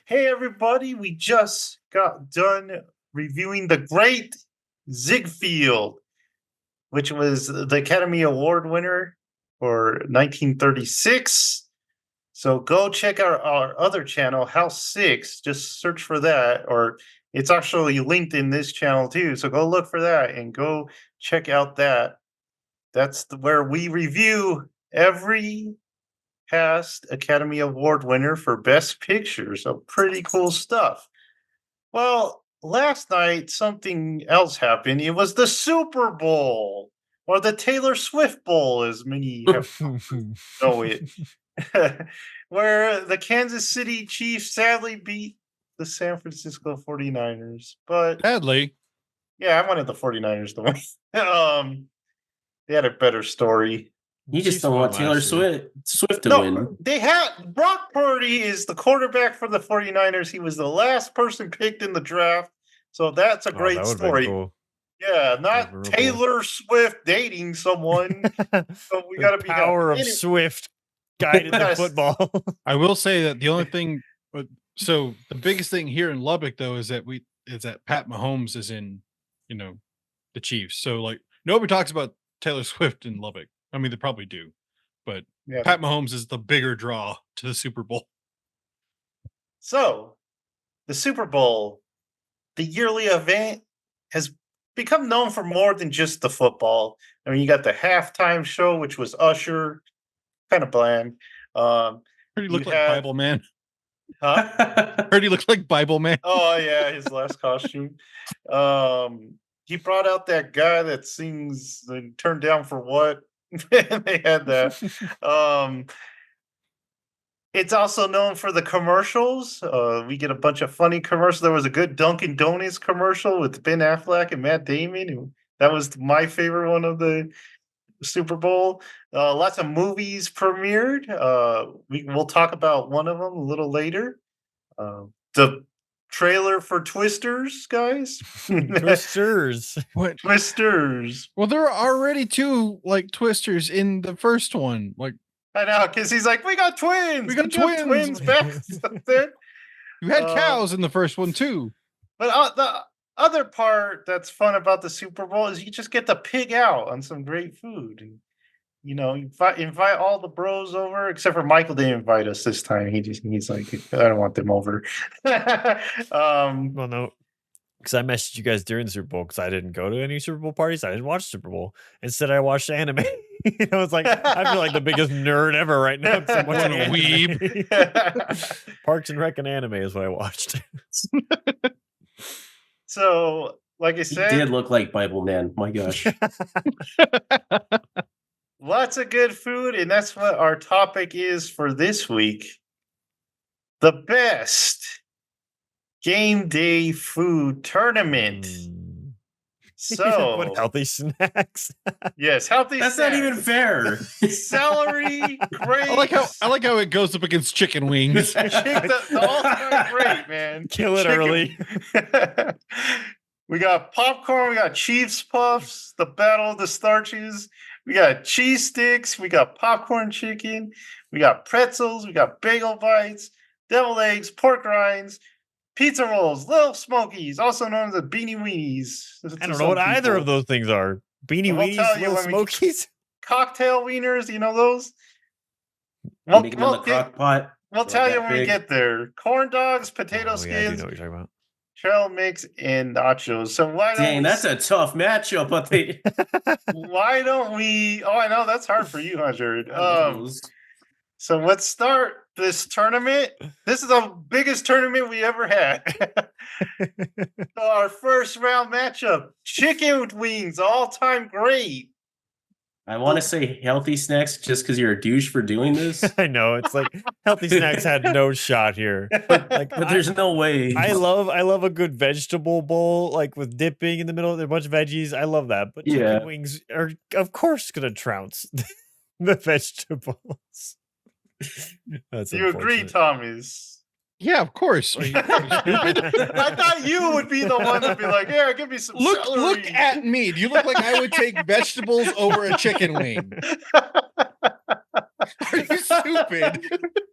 Hey, everybody, we just got done reviewing the Great Ziegfeld, which was the Academy Award winner for 1936. So go check out our other channel, House 6. Just search for that, or it's actually linked in this channel too. So go look for that and go check out that. Where we review every past Academy Award winner for Best Picture. So pretty cool stuff. Well, last night something else happened. It was the Super Bowl, or the Taylor Swift Bowl, as many have know it, where the Kansas City Chiefs sadly beat the San Francisco 49ers. But Sadly, yeah, I wanted the 49ers to win. They had a better story. You just Chiefs don't won want Taylor last year. Swift to No, win. they had Brock Purdy is the quarterback for the 49ers. He was the last person picked in the draft. So that's a great that would've been story. cool. Yeah, That'd not be real Taylor Swift dating someone. So we got to be power happy. of Anyway, Swift guided the Yes. football. I will say that the only thing, so the biggest thing here in Lubbock though is that Pat Mahomes is in, the Chiefs. So like nobody talks about Taylor Swift in Lubbock. I mean, they probably do, but yeah. Pat Mahomes is the bigger draw to the Super Bowl. So the Super Bowl, the yearly event, has become known for more than just the football. I mean, you got the halftime show, which was Usher, kind of bland. Heard he looked like had- Bible Man. Huh? Heard he looked like Bible Man. Oh yeah, his last costume. He brought out that guy that sings "Turned Down for What." They had that. It's also known for the commercials. We get a bunch of funny commercials. There was a good Dunkin' Donuts commercial with Ben Affleck and Matt Damon. That was my favorite one of the Super Bowl. Lots of movies premiered. We'll talk about one of them a little later. The trailer for Twisters, guys. Twisters. What? Twisters. Well, there are already two like twisters in the first one. Like I know, because he's like, we got twins. We got have twins." back there. you had Uh, cows in the firfirst one too. But the other part that's fun about the Super Bowl is you just get to pig out on some great food. And, you invite all the bros over, except for Michael didn't invite us this time. He's like, I don't want them over. Well, no, because I messaged you guys during the Super Bowl because I didn't go to any Super Bowl parties. I didn't watch Super Bowl. Instead, I watched anime. It's like I feel like the biggest nerd ever right now. 'cause I'm watching What a anime. Parks and Rec and anime is what I watched. So, like I He said, did look like Bible Man. My gosh. lots of good food, and that's what our topic is for this week. The best game day food tournament. So, what healthy snacks? yes, healthy. That's not even fair. Celery, grapes. I like how it goes up against chicken wings. the all-time great, man. Kill it early. We got popcorn. We got Chiefs puffs. The battle of the starches. We got cheese sticks. We got popcorn chicken. We got pretzels. We got bagel bites, deviled eggs, pork rinds, pizza rolls, Little Smokies, also known as the Beanie Weenies. I don't know what either of those things are. Beanie We'll tell Weenies, you Little when we- Smokies. Cocktail wieners, you know those? Make them in the crock pot. We'll Like tell you that when we big. get there. Corn dogs, potato Oh, yeah, I do skins, know what you're talking about. trail mix, and nachos. So Dang, that's a tough matchup. I think. why don't we? Oh, I know that's hard for you, Jared. Those. So let's start this tournament. This is the biggest tournament we ever had. So our first round matchup: chicken wings, all-time great. I want to say healthy snacks just because you're a douche for doing this, I know it's like healthy snacks had no shot here. Like, but there's no way. I love a good vegetable bowl, like with dipping in the middle. There are a bunch of veggies. I love that. But chicken Yeah. wings are, of course, gonna trounce the vegetables. That's you agree, unfortunate. Thomas? Yeah, of course. Are you stupid? I thought you would be the one to be like, "Yeah, give me some Look celery." at me. Do you look like I would take vegetables over a chicken wing? Are you stupid?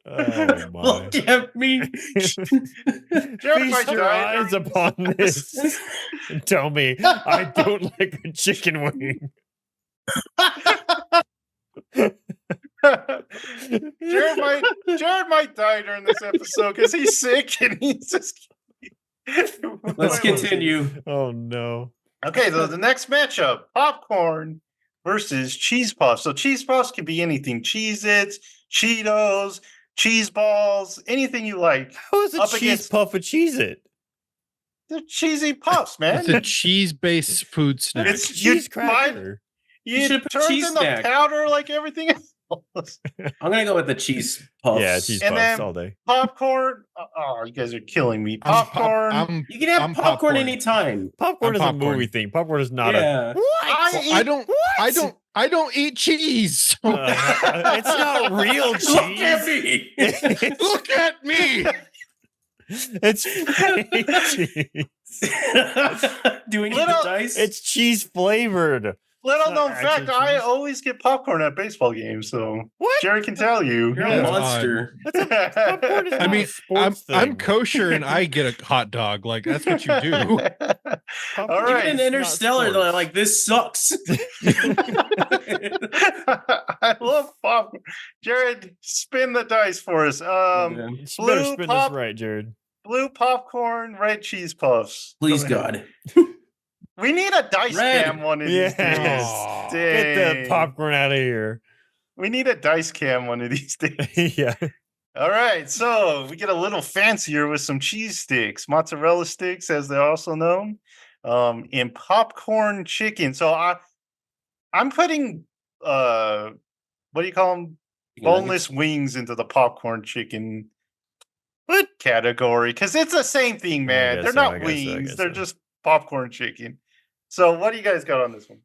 Oh my. Look at me. Jared might Feast your die eyes during upon this and tell me I don't like a chicken wing. Jared might die during this episode because he's sick and he's just. Let's continue. Oh no. Okay, so the next matchup: popcorn versus cheese puffs. So cheese puffs can be anything: Cheez-Its, Cheetos, cheese balls, anything you like. How is a Up cheese against- puff a cheese it? They're cheesy puffs, man. It's a cheese-based food snack. It's- It's you cheese cracker. You It should put turns cheese into snack. powder like everything else. I'm gonna go with the cheese puffs. Yeah, cheese And puffs then- all day. Popcorn. Oh, you guys are killing me. I'm pop- Popcorn. You can have I'm popcorn, popcorn. anytime. Popcorn I'm is popcorn. a movie thing. Popcorn is not Yeah. a. What? I don't eat cheese. It's not real Look at cheese. me. Look at me. It's fake cheese. Do we need Little- the dice? It's cheese flavored. Little It's not known fact: actual I cheese. always get popcorn at baseball games, so What? Jerry can tell you. You're Yeah. a monster. Popcorn is I not mean, a sports I'm thing. kosher and I get a hot dog. Like that's what you do. All Popcorn right. Even is in not Interstellar, they're sports. like, this sucks. I love popcorn. Jared, spin the dice for us. You better blue spin pop- this right, Jared. Blue popcorn, red cheese puffs. Please, Go ahead. God. We need a dice Red. cam one of these Yes. days. Aw. Get the Dang. popcorn out of here. We need a dice cam one of these days. Yeah. All right, so we get a little fancier with some cheese sticks, mozzarella sticks, as they're also known, in popcorn chicken. So I'm putting what do you call them? Boneless wings into the popcorn chicken What? category because it's the same thing, I man. guess They're so, not I guess so, I wings; guess they're so. just popcorn chicken. So, what do you guys got on this one?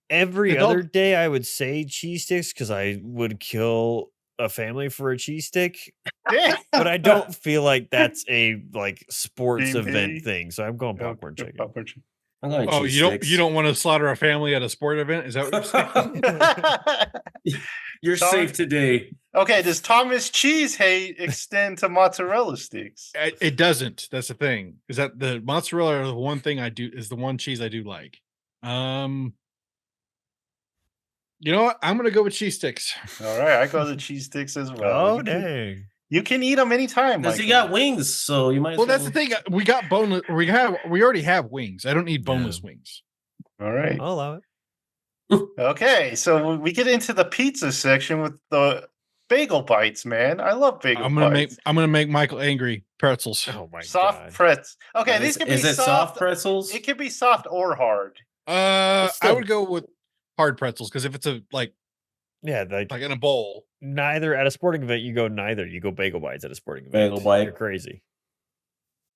Every It's all- other day, I would say cheese sticks because I would kill a family for a cheese stick, Damn. but I don't feel like that's a like sports Team event P. thing. So I'm going Oh, popcorn chicken. popcorn chicken. I'm going Oh, cheese you don't sticks. you don't want to slaughter a family at a sport event? Is that what you're saying? You're Tom- safe today. Okay, does Thomas cheese hate extend to mozzarella sticks? It doesn't. That's the thing. Is that the mozzarella are the one thing I do is the one cheese I do like. You know what? I'm gonna go with cheese sticks. All right, I go the cheese sticks as well. Oh You can- dang! You can eat them anytime. Because you Michael. got wings, so you might as Well, that's the thing. We got boneless. We already have wings. I don't need boneless wings. All right. I'll allow it. Okay, so we get into the pizza section with the bagel bites, man. I love bagel I'm gonna bites. make Michael angry. Pretzels. Oh my Soft god! pretz. Okay, these Is, can be is it soft soft. pretzels? It can be soft or hard. I still- would go with hard pretzels because if it's a like Yeah, like in a bowl, neither at a sporting event. You go neither. You go bagel bites at a sporting event. Bagel bite. You're crazy.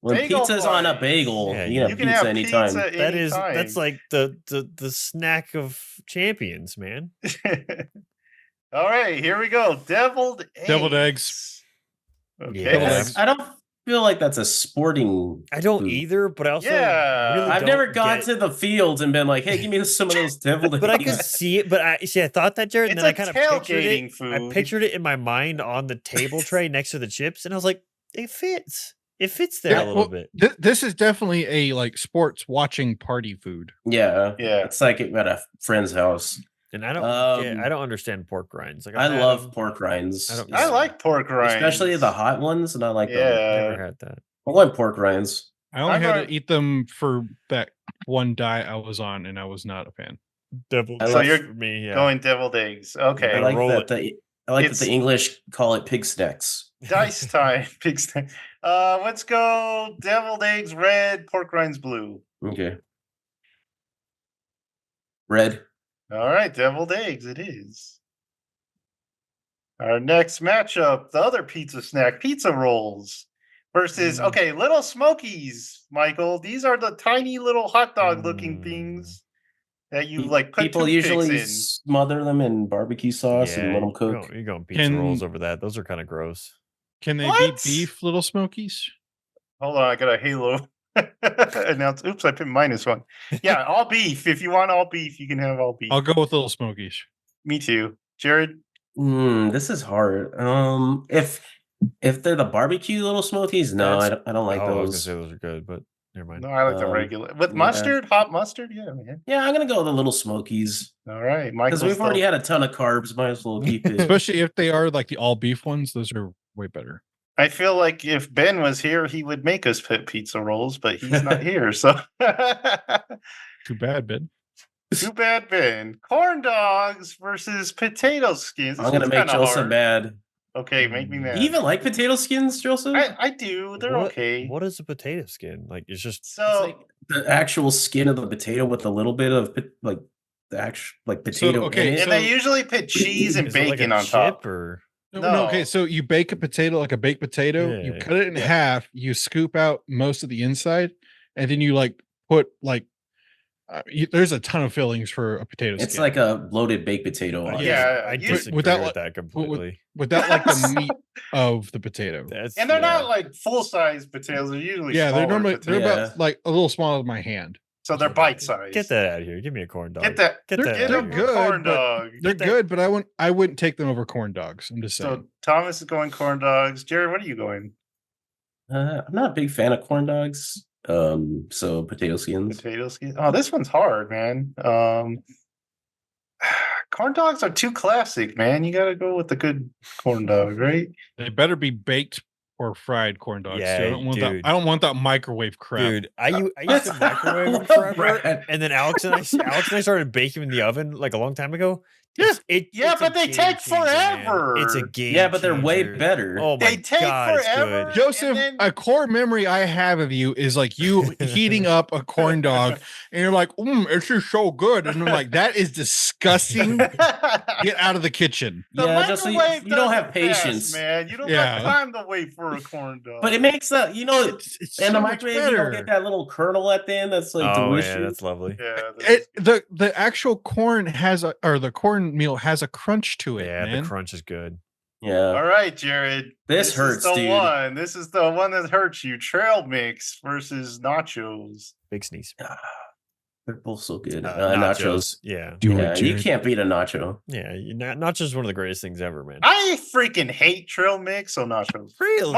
When Bagel pizza's on a bites. bagel, Yeah, you can You have can pizza have anytime. pizza That is anytime. that's like the snack of champions, man. All right, here we go. Deviled eggs. Deviled eggs. Okay. Yeah. eggs. I don't feel like that's a sporting. I don't food. either, but I also Yeah. really I've never don't gone get- to the fields and been like, "Hey, give me some of those deviled But I could eggs." see it. But I thought that, Jared, and It's then I a kind of pictured it. tailgating food. I pictured it in my mind on the table tray next to the chips, and I was like, it fits. It fits there Yeah, a little well, bit. this is definitely a like sports watching party food. Yeah, Yeah. It's like at a friend's house. And I don't Um, I don't understand pork rinds. Like I I've had love them, pork rinds. I don't- I like pork rinds. especially the hot ones, and I like them. Yeah. never had that. I like pork rinds. I only I've had heard- to eat them for that one diet I was on, and I was not a fan. Deviled I So like- you're for me, yeah. Going deviled eggs. Okay. I like roll that it. It's- the English call it pig snacks. Dice time. Pig snack. Let's go deviled eggs red, pork rinds blue. Okay. Red. All right, deviled eggs it is. Our next matchup, the other pizza snack, pizza rolls versus okay, Little Smokies, Michael. These are the tiny little hot dog looking things that you like put People toothpicks usually in. smother them in barbecue sauce and let them cook. You're going pizza Can- rolls over that. Those are kind of gross. Can they What? beat beef, Little Smokies? Hold on, I got a Halo. Announce. Oops, I put -1. Yeah, all beef. If you want all beef, you can have all beef. I'll go with Little Smokies. Me too. Jared, This is hard. If they're the barbecue little smokies, no, I don't like I was gonna those. say those are good, but never mind. No, I like the Um, regular with yeah. mustard, hot mustard. Yeah, man. Yeah, I'm gonna go with the little smokies All right, because Michael's we've already still- had a ton of carbs. Might as well keep it. Especially if they are like the all beef ones, those are way better. I feel like if Ben was here, he would make us pit pizza rolls, but he's not here. So Too bad, Ben. too bad, Ben. Corn dogs versus potato skins. This I'm gonna one's make kinda Joseph hard. mad. Okay, make me Mm. mad. Do you even like potato skins, Joseph? I do. They're What- okay. What is a potato skin? Like it's just It's So like the actual skin of the potato with a little bit of like the actual like potato okay, in it. and they usually put cheese and is it like bacon a on top. chip or No, okay. No. So you bake a potato like a baked potato, you Yeah. cut it in half, you scoop out most of the inside, and then you like put like there's a ton of fillings for a potato It's skin. like a loaded baked potato. Yeah, honestly. I you- disagree without, with like- that completely. without like the meat of the potato. That's And they're yeah. not like full size potatoes. They're usually Yeah, they're smaller normally they're potatoes. about like a little smaller than my hand. So they're bite sized. Get that out of here. Give me a corn dog. Get that. Get They're- that Get out a of here. good, corn but dog. They're that- good, but I wouldn't take them over corn dogs. I'm just saying. So Thomas is going corn dogs. Jerry, what are you going? I'm not a big fan of corn dogs. So potato skins. Potato skin. Oh, this one's hard, man. Corn dogs are too classic, man. You got to go with the good corn dog, right? They better be baked or fried corn dogs. too. Yeah, I don't want that. dude. I don't want that microwave crap. Dude, I used to microwave them forever, and then Alex and I started baking them in the oven like a long time ago. Yeah, it's a but they game take changer, man. It's a forever. game. Yeah, but they're way changer. better. Oh my They take god, it's forever. good. Joseph, And then- a core memory I have of you is like you heating up a corn dog, and you're like, "It's just so good," and I'm like, "That is disgusting." Get out of the kitchen. The Yeah, just so you microwave don't does have it fast, patience. man. You don't Yeah. have time to wait for a corn dog. But it makes that It's in so the much microwave you don't better. get that little kernel at the end. That's like Oh delicious. yeah, that's lovely. yeah, that's- The actual corn has the corn meal has a crunch to it, Yeah, man. the crunch is good. Yeah. all right, Jared. This is hurts, the dude. one. This is the one that hurts you. Trail mix versus nachos. Big sneeze. They're both so good. Nachos. Nachos. Yeah, Do Yeah, it, you Jared. can't beat a nacho. yeah. Nachos is one of the greatest things ever, man. I freaking hate trail mix on nachos. Really?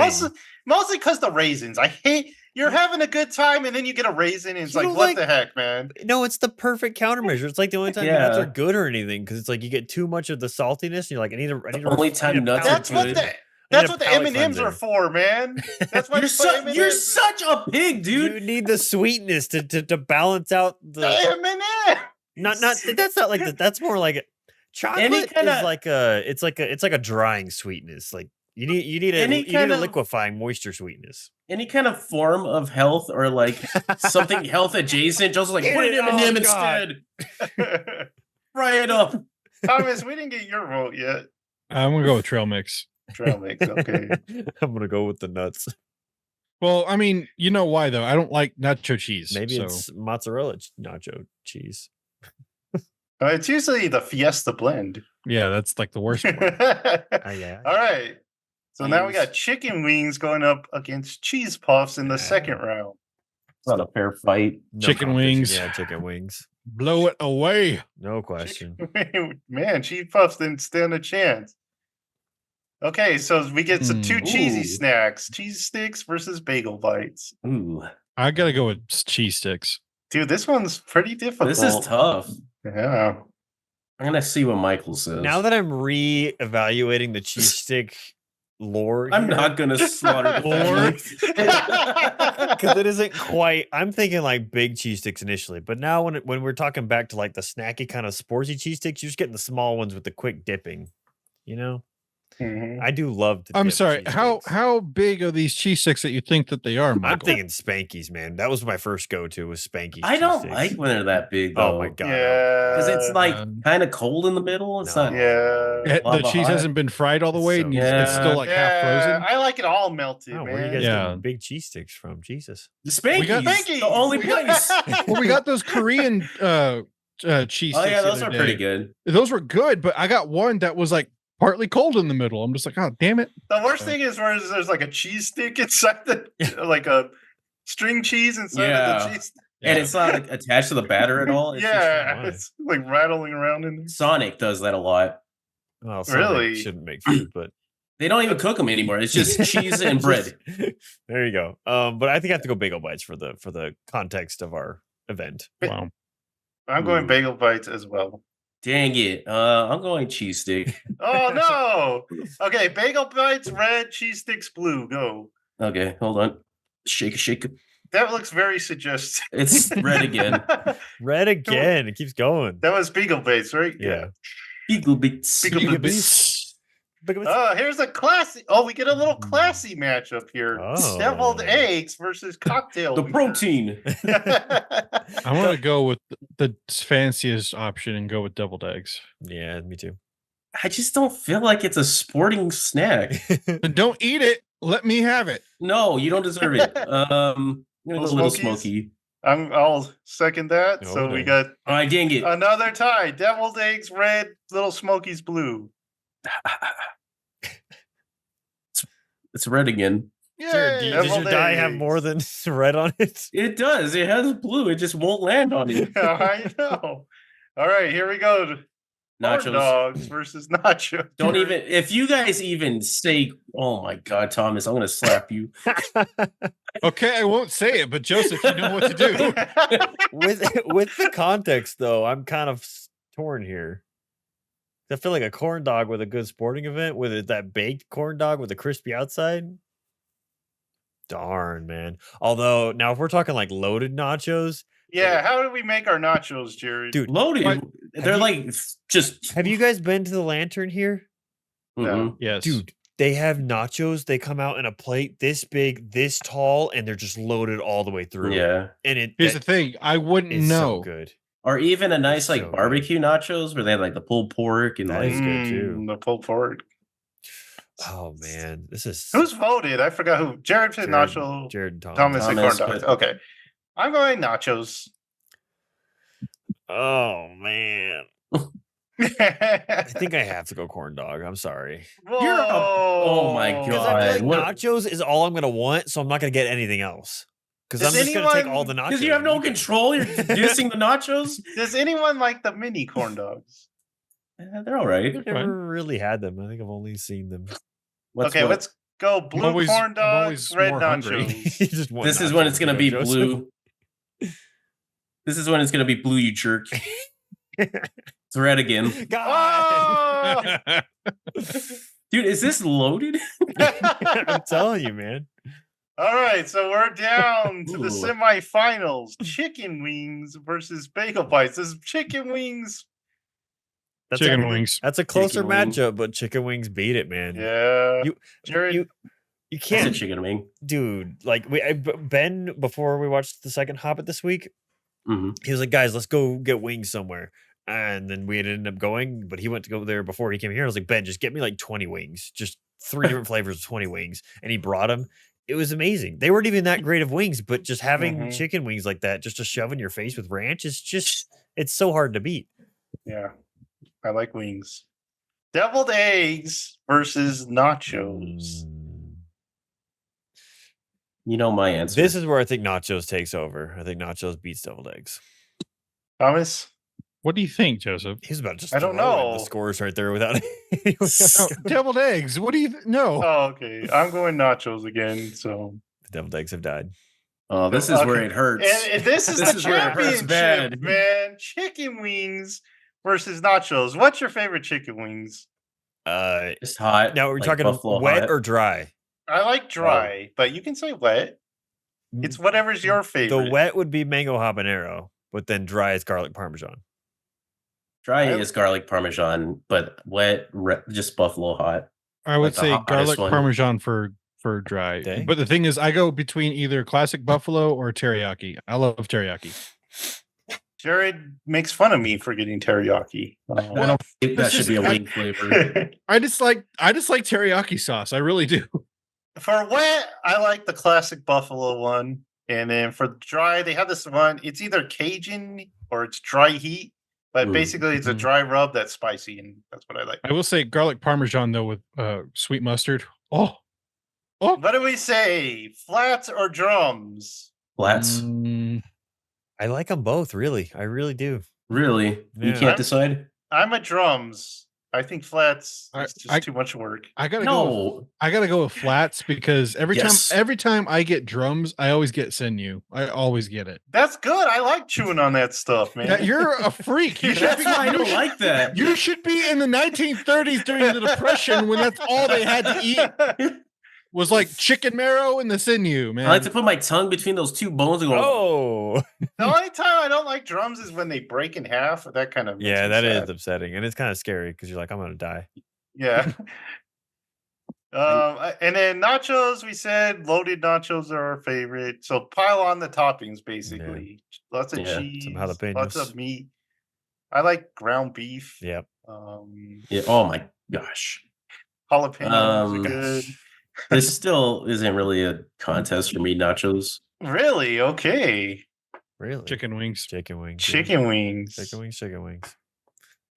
Mostly because the raisins. I hate you're having a good time and then you get a raisin and it's You like, don't what like- the heck, man? No, it's the perfect countermeasure. It's like the only time Yeah. nuts are good or anything because it's like you get too much of the saltiness. And you're like, I need a only time nuts are That's what good. the need that's a what the palate M&Ms are cleanser. for, man. That's why You're, you put M&Ms you're in- such a pig, dude. You need the sweetness to balance out the the M&M. not that's not like that's more like chocolate kinda- is like it's like a drying sweetness. Like you need Any a kind of- liquefying moisture sweetness. Any kind of form of health or like something health adjacent, just like put an Oh, M&M God. instead. Fry it up. Thomas, we didn't get your vote yet. I'm gonna go with trail mix. Trail mix, okay. I'm gonna go with the nuts. Well, I mean, you know why though? I don't like nacho cheese. Maybe so. it's mozzarella nacho cheese. It's usually the Fiesta blend. Yeah, that's like the worst one. Yeah. All right. So now we Cheese. got chicken wings going up against cheese puffs in the second round. It's not a fair fight. No Chicken competition. wings. Yeah, chicken wings. Blow it away. No question. Man, cheese puffs didn't stand a chance. Okay, so we get some two cheesy Ooh. snacks: cheese sticks versus bagel bites. Ooh, I gotta go with cheese sticks. Dude, this one's pretty difficult. this is tough. Yeah. I'm gonna see what Michael says. Now that I'm re-evaluating the cheese stick lore, I'm not gonna slaughter the Lord. family. because it isn't quite. I'm thinking like big cheese sticks initially, but now when we're talking back to like the snacky kind of sporty cheese sticks, you're just getting the small ones with the quick dipping. You know, Mhm. I do love to. I'm dip sorry. cheese How sticks. how big are these cheese sticks that you think that they are, Michael? I'm thinking Spankies, man. That was my first go-to was Spankies. I cheese don't sticks. like when they're that big though. Oh my god. Yeah. because it's like Um, kind of cold in the middle. It's No. not. Yeah. The lava cheese hot. hasn't been fried all the It's way, so and it's still good. like half frozen. I like it all melted, Oh, man. where are you guys Yeah. getting big cheese sticks from? Jesus. The Spankies, We got the only We got- place. Well, we got those Korean cheese Oh sticks. yeah, the those other are pretty day. good. Those were good, but I got one that was like partly cold in the middle. I'm just like, oh damn it. The worst thing is where there's like a cheese stick inside the like a string cheese inside of Yeah. the cheese. And it's not like attached to the batter at all. It's just- Yeah, why? it's like rattling around in there. Sonic does that a lot. Well, Sonic Really? shouldn't make food, but They don't even cook them anymore. It's just cheese and bread. There you go. But I think I have to go Bagel Bites for the context of our event. Wow. I'm going Ooh. bagel bites as well. Dang it. I'm going cheese stick. Oh no! Okay, bagel bites red, cheese sticks blue. Go. Okay, hold on. Shake, shake. That looks very suggestive. It's red again. Red again. It keeps going. That was bagel bites, right? Yeah. Beagle bits. Beagle Bits. Oh, here's a classy. Oh, we get a little classy matchup here. Deviled Oh. eggs versus cocktail. The wiener. protein. I want to go with the fanciest option and go with deviled eggs. Yeah, me too. I just don't feel like it's a sporting snack. Then don't eat it. Let me have it. No, you don't deserve it. I'm gonna go Little Little Smokies? Smoky. I'll second that. So Oh, we dang. got All right, dang it. another tie. Deviled eggs red, little smokies blue. It's red again. Does your Deviled die have eggs. more than red on it? It does. It has blue. It just won't land on it. Yeah, I know. All right, here we go. Corn Nachos. dogs versus nachos. Don't even. If you guys even say, "Oh my God, Thomas," I'm gonna slap you. Okay, I won't say it, but Joseph, you know what to do. with the context though, I'm kind of torn here. I feel like a corn dog with a good sporting event, with it that baked corn dog with a crispy outside. Darn, man. Although now if we're talking like loaded nachos, Yeah, how do we make our nachos, Jared? dude, Loaded. What? They're you- like just. have you guys been to the Lantern here? Mhm. Yes. Dude, they have nachos. They come out in a plate this big, this tall, and they're just loaded all the way through. Yeah. And it Here's the thing. I wouldn't is so know. good. Or even a nice like so good. barbecue nachos where they have like the pulled pork and That like is good, too. The pulled pork. Oh man, this is Who's voted? I forgot who. Jared said Jared- nacho. Jared and Tom. Thomas said corn Thomas, dogs. but- Okay. I'm going nachos. Oh man. I think I have to go corn dog. I'm sorry. oh my Whoa. Because I feel like what- nachos is all I'm gonna want, so I'm not gonna get anything else. Because I'm Does just gonna take all the anyone- nachos. Because you have no control. You're producing the nachos. Does anyone like the mini corn dogs? They're all right. I've never really had them. I think I've only seen them. Okay, let's go blue always- corn I'm dogs, always red more hungry. nachos. You just want This is when nachos, it's gonna you know, be Joseph. blue. This is when it's gonna be blue, you jerk. It's red again. God, Oh! Dude, is this loaded? I'm telling you, man. All right, so we're down to the Ooh. semifinals. Chicken wings versus bagel bites. This is chicken wings. That's Chicken a, wings. That's a closer Chicken wing. matchup, but chicken wings beat it, man. Yeah. You- Jared. you- You It's a can't, chicken wing. dude. Like Ben, before we watched the second Hobbit this week, Mhm. he was like, "Guys, let's go get wings somewhere." And then we ended up going, but he went to go there before he came here. I was like, "Ben, just get me like 20 wings, just 3 different flavors of 20 wings." And he brought them. It was amazing. They weren't even that great of wings, but just having Mhm. chicken wings like that, just to shove in your face with ranch, is just, it's so hard to beat. Yeah. I like wings. Deviled eggs versus nachos. Mm. You know my answer. This is where I think nachos takes over. I think nachos beats deviled eggs. Thomas? What do you think, Joseph? He was about to just I don't throw in the know. scores right there without anyone else No, going. deviled eggs. What do you no? Oh, okay. I'm going nachos again. So The deviled eggs have died. Oh, this is where Okay. it hurts. and this is This the is where it hurts championship, bad. man. Chicken wings versus nachos. What's your favorite chicken wings? It's hot. Now we're like talking buffalo wet hot. or dry. I like dry, but you can say wet. It's whatever's your favorite. The wet would be mango habanero, but then dry is garlic parmesan. Dry I- is garlic parmesan, but wet just buffalo hot. I would like the say hottest garlic one. parmesan for dry. Dang. But the thing is, I go between either classic buffalo or teriyaki. I love teriyaki. Jared makes fun of me for getting teriyaki. Well, That should be a I- wing flavor. I just like teriyaki sauce. I really do. For wet, I like the classic buffalo one. And then for dry, they have this one. It's either Cajun or it's dry heat. But Ooh. basically, it's a Mhm. dry rub that's spicy, and that's what I like. I will say garlic parmesan though with sweet mustard. Oh, What do we say? Flats or drums? Flats. Mm, I like them both, really. I really do. Really? You Yeah. can't decide? I'm a drums. I think flats I- is just I- too much work. I gotta go. No. I gotta go with flats because Yes. every time I get drums, I always get sinew. I always get it. That's good. I like chewing on that stuff, man. Yeah, you're a freak. You should That's be. why I you don't should- like that. You should be in the 1930s during the Depression when that's all they had to eat was like chicken marrow and the sinew, man. I like to put my tongue between those two bones and go. Oh, The only time I don't like drums is when they break in half. That kind of makes yeah, me that is sad. upsetting, and it's kind of scary because you're like, I'm gonna die. Yeah. And then nachos, we said loaded nachos are our favorite. So pile on the toppings, basically. Lots of Yeah, some cheese, lots jalapenos. of meat. I like ground beef. Yep. Yeah, oh my gosh. Jalapenos are Um, good. This still isn't really a contest for me, nachos. Really? Okay. Really? Chicken wings. Chicken wings. yeah. Chicken wings. Chicken wings. Chicken wings.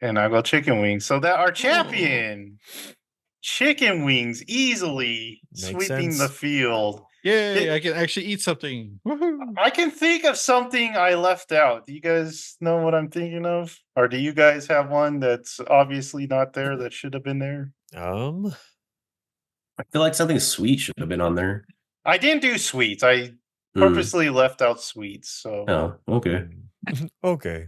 And I go chicken wings. So that our champion, chicken wings, easily Makes sweeping the sense. field. Yay! I can actually eat something. Woohoo. I can think of something I left out. Do you guys know what I'm thinking of? Or do you guys have one that's obviously not there that should have been there? I feel like something sweet should have been on there. I didn't do sweets. I Hmm. purposely left out sweets. So, Oh, okay. Okay.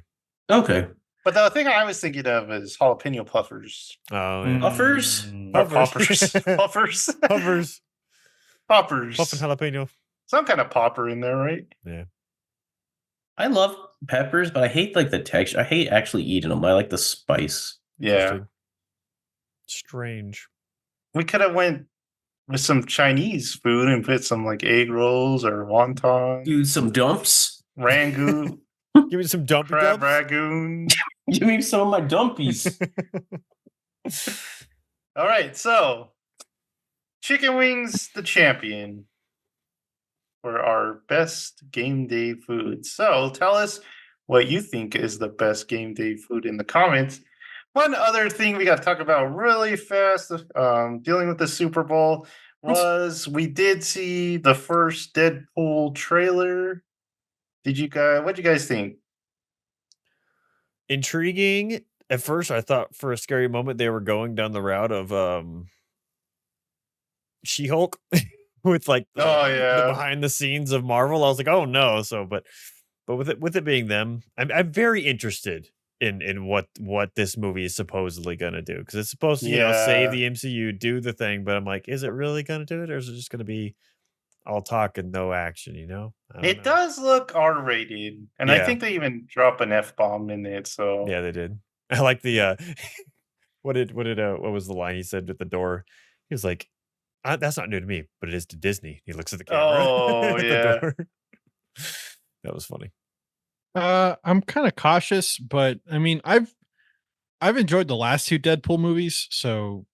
Okay. but the thing I was thinking of is jalapeno puffers. Oh, Mm. yeah. Puffers? Or Puffers. poppers. Puffers. Puffers. Poppers. Puffin jalapeno. Some kind of popper in there, right? I love peppers, but I hate like the texture. I hate actually eating them. I like the spice. Yeah. Interesting. Strange. We could have went with some Chinese food and put some like egg rolls or wonton, Dude, some dumps. rangoon, Give me some dumpy crab dumps. ragoon. Give me some of my dumpies. All right, so chicken wings, the champion for our best game day food. So tell us what you think is the best game day food in the comments. One other thing we got to talk about really fast, dealing with the Super Bowl, was we did see the first Deadpool trailer. Did you guys? What did you guys think? Intriguing. At first, I thought for a scary moment they were going down the route of She-Hulk with like the yeah. behind the scenes of Marvel. I was like, oh no. So, but with it being them, I'm very interested in what this movie is supposedly gonna do, because it's supposed to save the MCU, do the thing, but I'm like, is it really gonna do it, or is it just gonna be all talk and no action? I don't It know. does look R-rated, and I Yeah. think they even drop an F-bomb in it. So Yeah, they did. I like the what was the line he said at the door? He was like, that's not new to me, but it is to Disney. He looks at the camera. Oh, at the yeah. door. That was funny. I'm kind of cautious, but I mean, I've enjoyed the last two Deadpool movies, so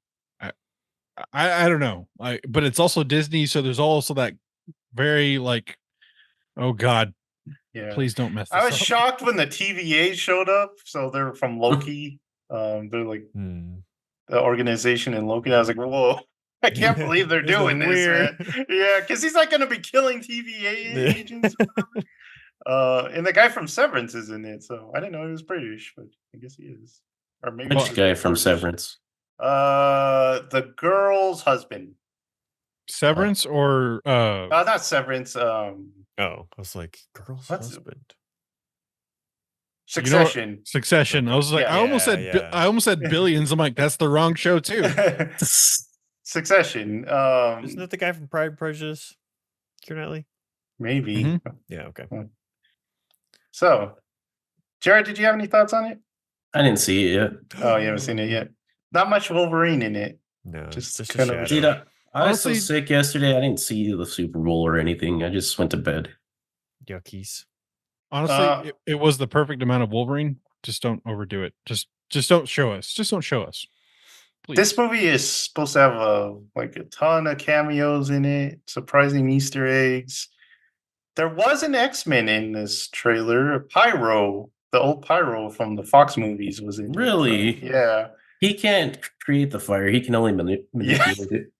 I don't know. But it's also Disney, so there's also that very like, oh God, yeah. please don't mess this I was up. shocked when the TVA showed up. So they're from Loki. They're like Hmm. the organization in Loki. I was like, whoa, I can't believe they're This is doing this, weird. man. Yeah, because he's not going to be killing TVA Yeah. agents. Or whatever. And the guy from Severance is in it, so I didn't know he was British, but I guess he is. Or maybe Which he's guy from British. Severance? The girl's husband. Severance or Not Severance. Oh, I was like, girl's What's- husband. Succession. Succession. I was like, Yeah. I almost said Yeah. I almost said billions. I'm like, that's the wrong show too. Succession. Isn't that the guy from Pride and Prejudice? Keira Knightley? Maybe. Mhm. Yeah, okay. So, Jared, did you have any thoughts on it? I didn't see it yet. Oh, you haven't seen it yet. Not much Wolverine in it. No, Just just kind a of- shadow. Dude, I was so Honestly- sick yesterday. I didn't see the Super Bowl or anything. I just went to bed. Yuckies. Honestly, it was the perfect amount of Wolverine. Just don't overdo it. Just don't show us. Just don't show us. Please. This movie is supposed to have a ton of cameos in it, surprising Easter eggs. There was an X-Men in this trailer. Pyro, the old Pyro from the Fox movies, was in it. Really? Yeah. He can't create the fire. He can only manipulate it.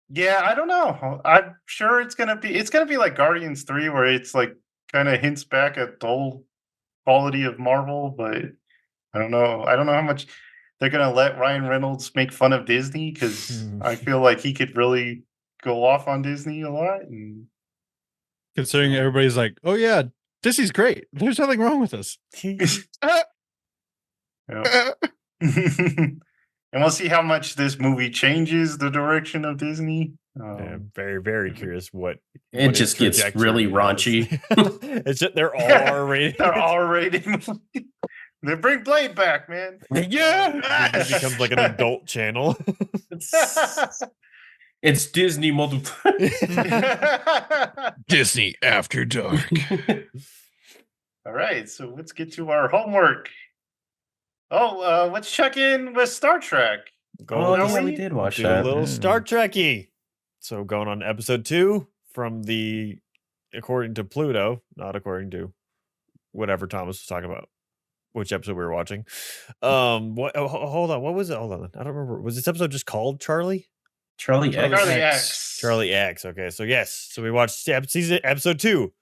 Yeah, I don't know. I'm sure it's gonna be like Guardians 3, where it's like kind of hints back at the old quality of Marvel, but I don't know. I don't know how much they're gonna let Ryan Reynolds make fun of Disney because I feel like he could really go off on Disney a lot. And Considering everybody's like, oh yeah, Disney's great. There's nothing wrong with us. yeah. And we'll see how much this movie changes the direction of Disney. I'm very, very curious what It what its just gets trajectory really is. raunchy. It's just they're all Yeah, R-rated. They're R-rated. They bring Blade back, man. Yeah. It becomes like an adult channel. It's Disney multiple. Disney After Dark. All right, so let's get to our homework. Oh, let's check in with Star Trek. Oh, Go, yeah, we we did watch Do a that. little Yeah. Star Trekky. So going on episode 2 from the according to Pluto, not according to whatever Thomas was talking about. Which episode we were watching. What hold on, what was it? Hold on. I don't remember. Was this episode just called Charlie? Charlie X. Charlie X. Charlie X. Okay, so yes. So we watched episode 2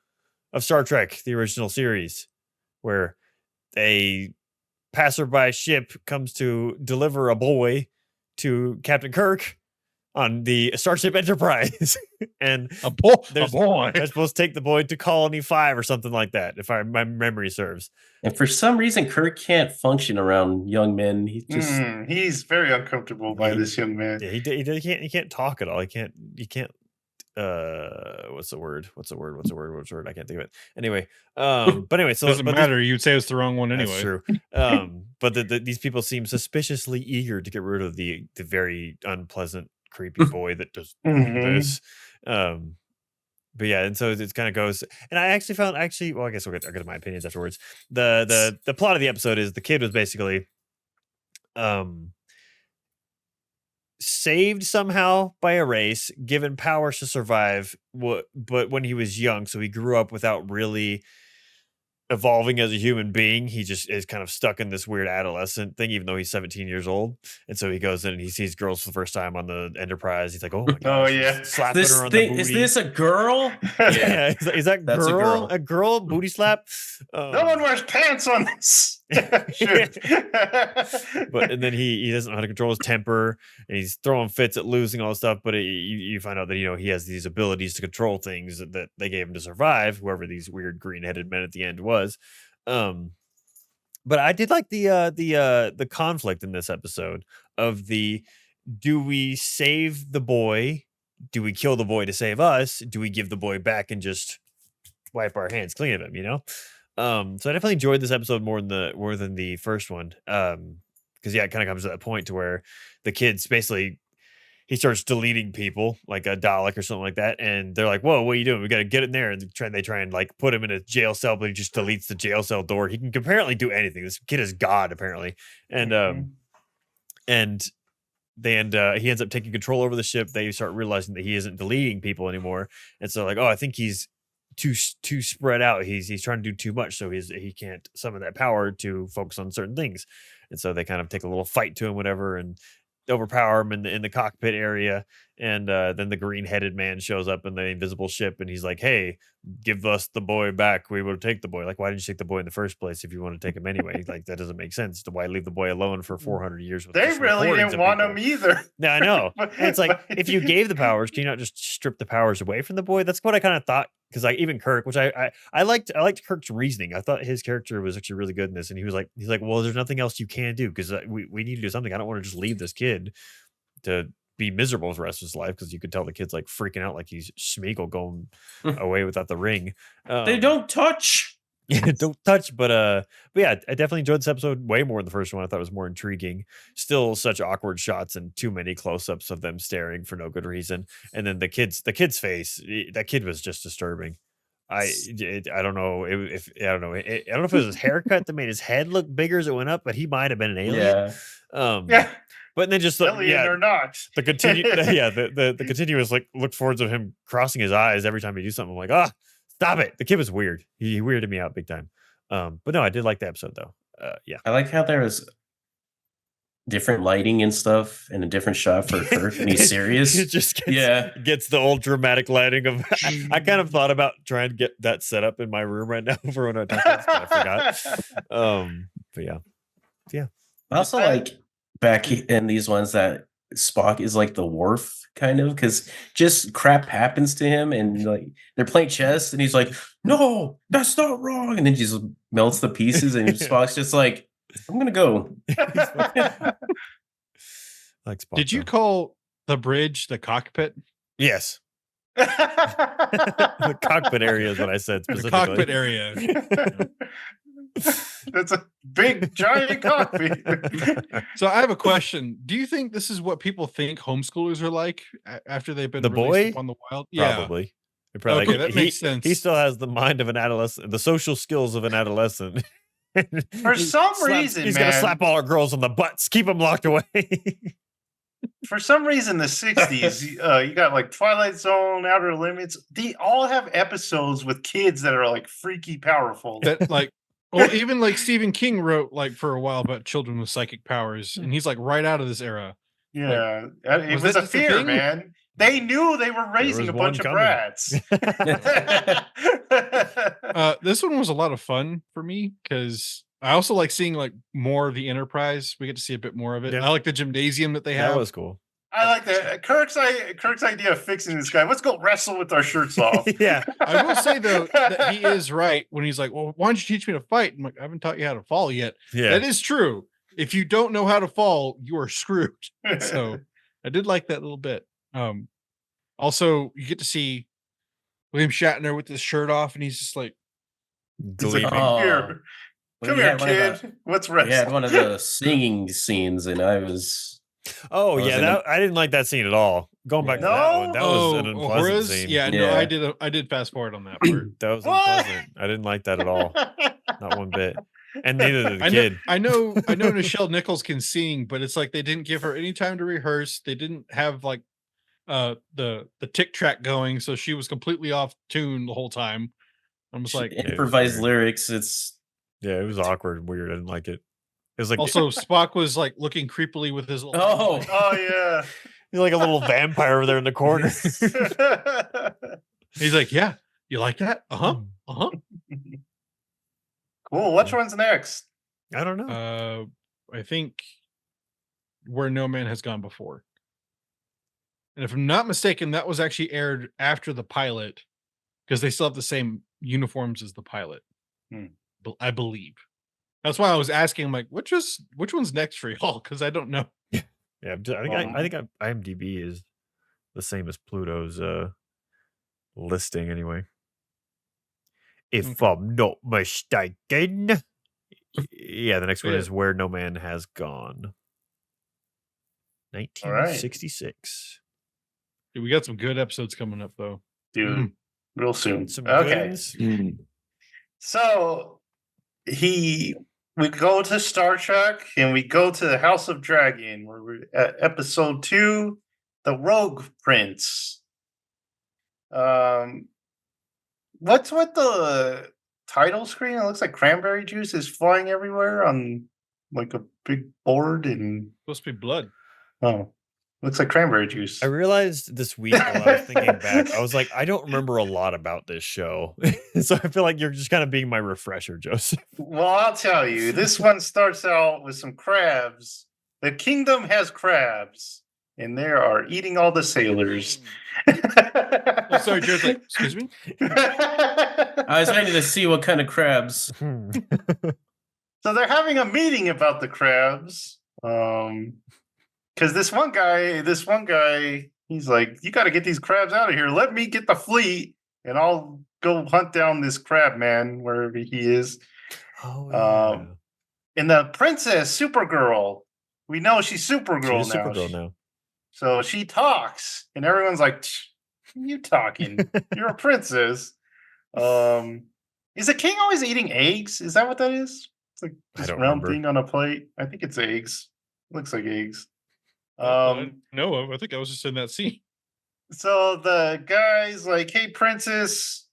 of Star Trek, the original series, where a passerby ship comes to deliver a boy to Captain Kirk on the Starship Enterprise. And A boy. There's- they're supposed to take the boy to Colony 5 or something like that, if my memory serves. And for some reason, Kirk can't function around young men. He's just He's very uncomfortable by this young man. Yeah, he can't talk at all. He can't what's the word? I can't think of it. Anyway, but anyway, so Doesn't but matter. You'd say it's the wrong one anyway. That's true. But these people seem suspiciously eager to get rid of the very unpleasant, creepy boy that does Mhm. this. But yeah, and so it kind of goes. And I actually found well, I guess I'll get to my opinions afterwards. The plot of the episode is the kid was basically saved somehow by a race, given powers to survive, but when he was young, so he grew up without really evolving as a human being. He just is kind of stuck in this weird adolescent thing, even though he's 17 years old. And so he goes in and he sees girls for the first time on the Enterprise. He's like, oh my gosh, yeah. slapping this her on the thing. booty. Is this a girl? Yeah, is that That's a girl girl. a girl booty slap? No one wears pants on this. Shit. But and then he doesn't know how to control his temper, and he's throwing fits at losing all this stuff. But you find out that he has these abilities to control things that they gave him to survive. Whoever these weird green-headed men at the end was. But I did like the conflict in this episode of do we save the boy? Do we kill the boy to save us? Do we give the boy back and just wipe our hands clean of him? So I definitely enjoyed this episode more than the first one. Because it kind of comes to that point to where the kid's basically he starts deleting people like a Dalek or something like that, and they're like, "Whoa, what are you doing? We got to get in there!" And they try and like put him in a jail cell, but he just deletes the jail cell door. He can apparently do anything. This kid is God apparently, and he ends up taking control over the ship. They start realizing that he isn't deleting people anymore, and so like, oh, I think he's too spread out. He's trying to do too much, so he can't summon that power to focus on certain things. And so they kind of take a little fight to him, whatever, and overpower him in the cockpit area. And then the green-headed man shows up in the invisible ship, and he's like, "Hey, give us the boy back. We will take the boy." Like, why didn't you take the boy in the first place if you want to take him anyway? Like, that doesn't make sense. Why leave the boy alone for 400 years? With They just really recordings didn't of want people? him either. No, I know. And it's like, But- if you gave the powers, can you not just strip the powers away from the boy? That's what I kind of thought. Because like even Kirk, which I liked Kirk's reasoning. I thought his character was actually really good in this. And he's like, well, there's nothing else you can do because we need to do something. I don't want to just leave this kid to be miserable for the rest of his life, because you could tell the kid's like freaking out, like he's Schmeagol going away without the ring. They don't touch. Don't touch. But yeah, I definitely enjoyed this episode way more than the first one. I thought it was more intriguing. Still such awkward shots and too many close-ups of them staring for no good reason. And then the kid's face, that kid was just disturbing. I don't know if I don't know if it was his haircut that made his head look bigger as it went up, but he might have been an alien. Yeah. Yeah, But then just alien or not. the the continuous like look forwards of him crossing his eyes every time he do something. I'm like, stop it. The kid was weird. He weirded me out big time. But no, I did like the episode though. Yeah. I like how there was different lighting and stuff and a different shot for Kirk and he's serious. It just gets the old dramatic lighting of I kind of thought about trying to get that set up in my room right now for when I talk about this, but I forgot. But yeah. I also like back in these ones that Spock is like the Worf kind of because just crap happens to him and like they're playing chess and he's like, no, that's not wrong, and then he just melts the pieces and Spock's just like, I'm gonna go. Like Spock, Did you though. call the bridge the cockpit? Yes. The cockpit area is what I said The specifically. cockpit area. That's a big giant cockpit. So I have a question. Do you think this is what people think homeschoolers are like after they've been The released boy? on the wild? Yeah. Probably. They're probably Okay, like, that makes sense. He still has the mind of an adolescent, the social skills of an adolescent. For some reason, he's gonna man. slap all our girls on the butts, keep them locked away. For some reason, the 60s, you got like Twilight Zone, Outer Limits. They all have episodes with kids that are like freaky powerful. That like well, even like Stephen King wrote like for a while about children with psychic powers, and he's like right out of this era. Yeah, it was was that a just a fear, thing? man. They knew they were raising was a bunch one of coming. brats. This one was a lot of fun for me because I also like seeing like more of the Enterprise. We get to see a bit more of it. Yeah. I like the gymnasium that they have. That was cool. I like that. Kirk's idea of fixing this guy. Let's go wrestle with our shirts off. Yeah. I will say though that he is right when he's like, "Well, why don't you teach me to fight?" I'm like, "I haven't taught you how to fall yet." Yeah. That is true. If you don't know how to fall, you are screwed. So I did like that little bit. Also, you get to see William Shatner with his shirt off, and he's just like, He's like, Gleaming. Oh. here, Well, come he here, had one of the- kid. What's We had wrestling? one of the singing scenes, and I was Oh was yeah, in a- I didn't like that scene at all. Going back to that one, that was an unpleasant Horace? scene. Yeah, no, Yeah. I did fast forward on that part. That was What? unpleasant. I didn't like that at all. Not one bit. And neither did the I know, kid. I know Nichelle Nichols can sing, but it's like they didn't give her any time to rehearse. They didn't have like the tick track going, so she was completely off tune the whole time. I'm just like, it was improvised weird. lyrics. It's Yeah, it was awkward and weird. I didn't like it. It was like also Spock was like looking creepily with his little Oh. Oh he's like a little vampire over there in the corner. yeah. He's like, yeah, you like that? Uh-huh. Cool. Which one's next? I don't know. I think Where No Man Has Gone Before. And if I'm not mistaken, that was actually aired after the pilot because they still have the same uniforms as the pilot. I believe. That's why I was asking, like, which one's next for y'all? Because I don't know. Yeah, I think IMDb is the same as Pluto's listing anyway. If I'm not mistaken. Yeah, the next one Yeah. is Where No Man Has Gone. 1966. Dude, we got some good episodes coming up though. Dude, real soon. Some Okay. goods. So we go to Star Trek and we go to the House of Dragon, where we're at episode 2, The Rogue Prince. What's with the title screen? It looks like cranberry juice is flying everywhere on like a big board, and Supposed to be blood. looks like cranberry juice. I realized this week while I was thinking back, I was like, I don't remember a lot about this show. So I feel like you're just kind of being my refresher, Joseph. Well, I'll tell you, this one starts out with some crabs. The kingdom has crabs, and they are eating all the sailors. Oh, sorry, Jared's like, excuse me? I was waiting to see what kind of crabs. So they're having a meeting about the crabs. Because this one guy, he's like, you got to get these crabs out of here. Let me get the fleet, and I'll go hunt down this crab man wherever he is. Oh, yeah. And the princess, Supergirl, we know she's Supergirl She's now. Supergirl now. So she talks, and everyone's like, you talking? You're a princess. Is the king always eating eggs? Is that what that is? It's like I this don't round remember. thing on a plate. I think it's eggs. Looks like eggs. No, I think I was just in that scene. So the guy's like, hey, princess,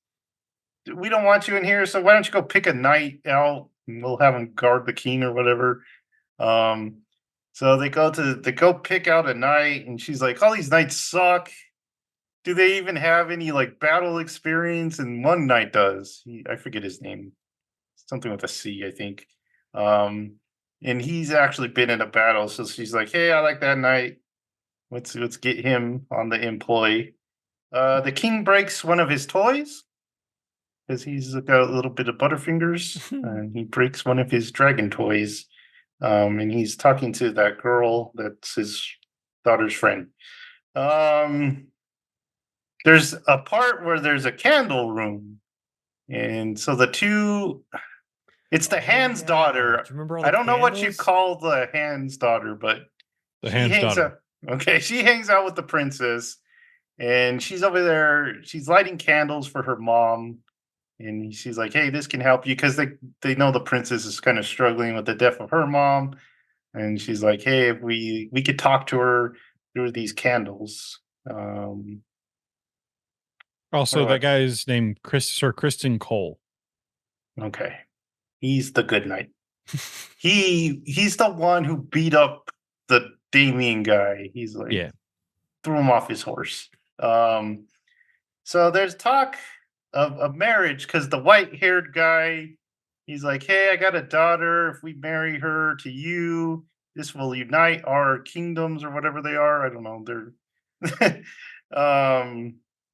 we don't want you in here, so why don't you go pick a knight out and we'll have him guard the king or whatever. So they go pick out a knight, and she's like, all these knights suck. Do they even have any like battle experience? And one knight does. I forget his name. Something with a C, I think. and he's actually been in a battle. So she's like, "Hey, I like that knight. Let's get him on the employ." The king breaks one of his toys because he's got a little bit of butterfingers, and he breaks one of his dragon toys. And he's talking to that girl that's his daughter's friend. There's a part where there's a candle room, and so the two. It's the Oh, Hand's yeah. daughter. Do you remember all I the don't know what you candles? call the Hand's daughter, but The she Hand's hangs daughter. out. Okay, she hangs out with the princess, and she's over there. She's lighting candles for her mom, and she's like, "Hey, this can help you," because they know the princess is kind of struggling with the death of her mom, and she's like, "Hey, if we could talk to her through these candles." Also, do I- that guy's named Sir Kristen Cole. Okay, he's the good knight. He's the one who beat up the Damien guy. He's like, Yeah. threw him off his horse. So there's talk of marriage because the white-haired guy, he's like, "Hey, I got a daughter. If we marry her to you, this will unite our kingdoms or whatever they are. I don't know. They're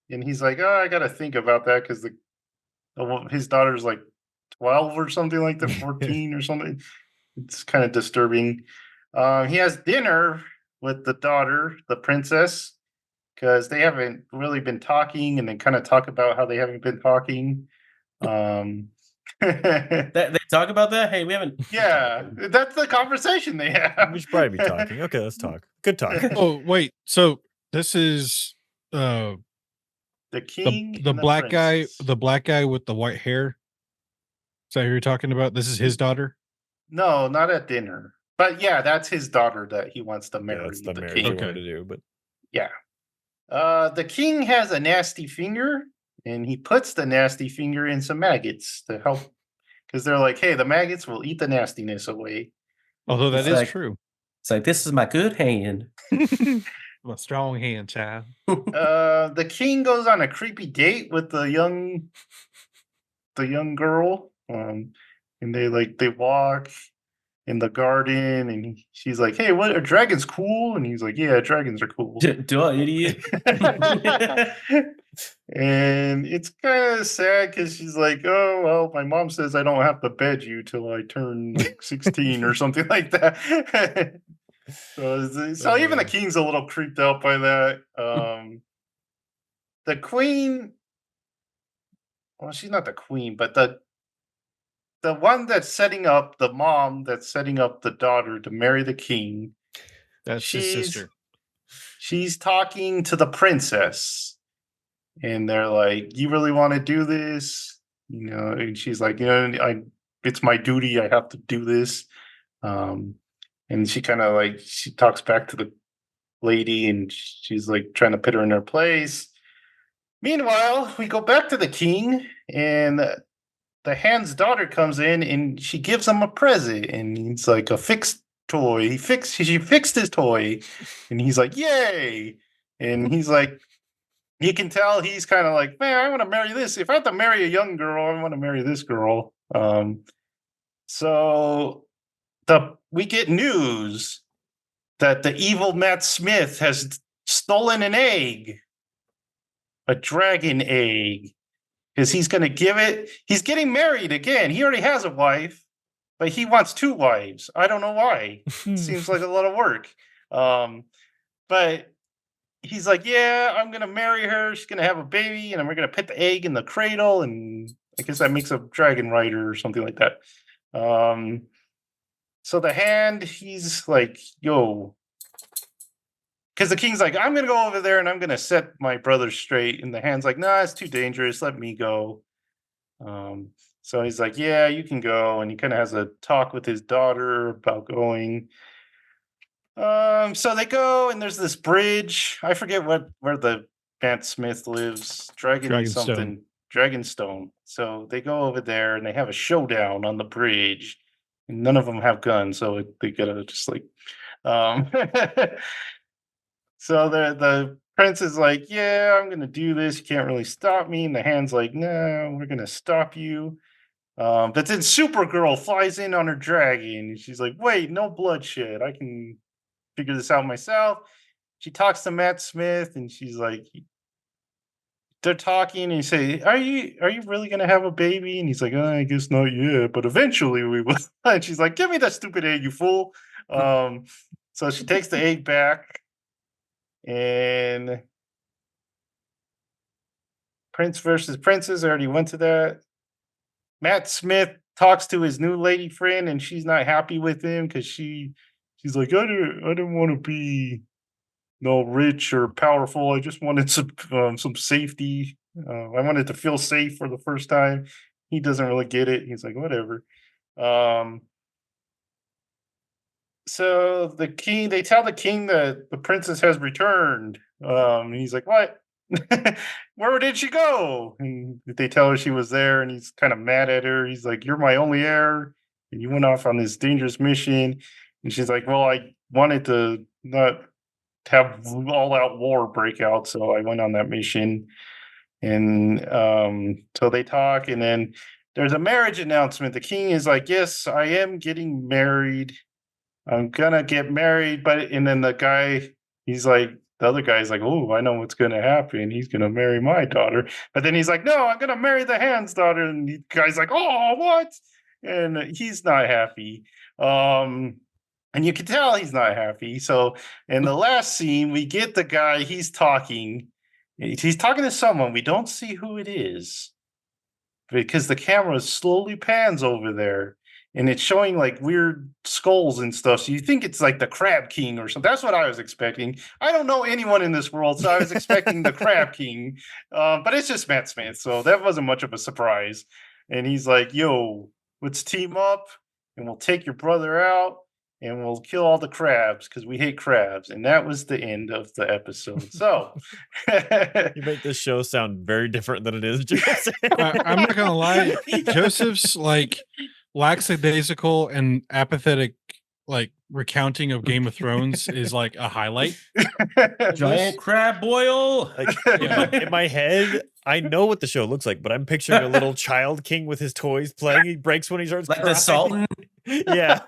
and he's like, "Oh, I got to think about that because his daughter's like 12 or something like that, 14 or something." It's kind of disturbing. He has dinner with the daughter, the princess, because they haven't really been talking, and they kind of talk about how they haven't been talking. That they talk about that. Hey, we haven't. Yeah, that's the conversation they have. We should probably be talking. Okay, let's talk. Good talk. Oh, wait. So this is The king, the and black guy, princess. the black guy with the white hair. Is that who you're talking about? This is his daughter. No, not at dinner. But yeah, that's his daughter that he wants to Yeah, marry. that's the the marriage king. he Okay. wanted to do, but Yeah. The king has a nasty finger, and he puts the nasty finger in some maggots to help, because they're like, "Hey, the maggots will eat the nastiness away." Although that It's is like- true. It's like, this is my good hand. A strong hand, child. The king goes on a creepy date with the young girl. And they walk in the garden, and she's like, "Hey, what are dragons cool?" And he's like, "Yeah, dragons are cool." Duh, idiot. And it's kind of sad because she's like, "Oh, well, my mom says I don't have to bed you till I turn like 16 or something like that." So even the king's a little creeped out by that. The queen, well, she's not the queen, but the one that's setting up, the mom that's setting up the daughter to marry the king, That's his she's sister. she's talking to the princess, and they're like, "You really want to do this?" And she's like, it's my duty. I have to do this." And she kind of like, she talks back to the lady, and she's like trying to put her in her place. Meanwhile, we go back to the king, and the Hand's daughter comes in, and she gives him a present, and it's like a fixed toy. She fixed his toy, and he's like, "Yay!" And he's like, you can tell he's kind of like, "Man, I want to marry this. If I have to marry a young girl, I want to marry this girl." So we get news that the evil Matt Smith has stolen an egg, a dragon egg, because he's going to give it. He's getting married again. He already has a wife, but he wants 2 wives. I don't know why. Seems like a lot of work. But he's like, "Yeah, I'm going to marry her. She's going to have a baby, and we're going to put the egg in the cradle." And I guess that makes a dragon rider or something like that. So the Hand, he's like, "Yo," because the king's like, "I'm gonna go over there and I'm gonna set my brother straight." And the Hand's like, "Nah, it's too dangerous. Let me go." So he's like, "Yeah, you can go." And he kind of has a talk with his daughter about going. So they go, and there's this bridge. I forget where the Matt Smith lives. Dragonstone. Something. Dragonstone. So they go over there, and they have a showdown on the bridge. And none of them have guns, so they gotta just like. Um, so the prince is like, "Yeah, I'm gonna do this. You can't really stop me." And the Hand's like, "No, we're gonna stop you." But then Supergirl flies in on her dragon. And she's like, wait, no bloodshed. I can figure this out myself. She talks to Matt Smith and she's like, they're talking and you say, are you really gonna have a baby? And he's like, I guess not yet, but eventually we will. And she's like, give me that stupid egg, you fool. So she takes the egg back and Prince versus Princess. I already went to that. Matt Smith talks to his new lady friend, and she's not happy with him because she's like, I didn't want to be no rich or powerful. I just wanted some safety. I wanted to feel safe for the first time. He doesn't really get it. He's like, whatever. So the king, they tell the king that the princess has returned. And he's like, what? Where did she go? And they tell her she was there, and he's kind of mad at her. He's like, you're my only heir, and you went off on this dangerous mission. And she's like, well, I wanted to not have all out war break out, so I went on that mission. And so they talk, and then there's a marriage announcement. The king is like, yes, I am getting married. I'm gonna get married, and then the other guy's like, oh, I know what's gonna happen. He's gonna marry my daughter. But then he's like, no, I'm gonna marry the Hand's daughter. And the guy's like, oh, what? And he's not happy. And you can tell he's not happy. So in the last scene, we get the guy, he's talking. He's talking to someone. We don't see who it is because the camera slowly pans over there. And it's showing like weird skulls and stuff. So you think it's like the Crab King or something. That's what I was expecting. I don't know anyone in this world, so I was expecting the Crab King. But it's just Matt Smith, so that wasn't much of a surprise. And he's like, yo, let's team up and we'll take your brother out and we'll kill all the crabs because we hate crabs. And that was the end of the episode. So You make this show sound very different than it is. Joseph. I'm not gonna lie, Joseph's like lackadaisical and apathetic like recounting of Game of Thrones is like a highlight. Giant crab boil. Like in my head, I know what the show looks like, but I'm picturing a little child king with his toys playing. He breaks when he starts Like crying. the Sultan. Yeah.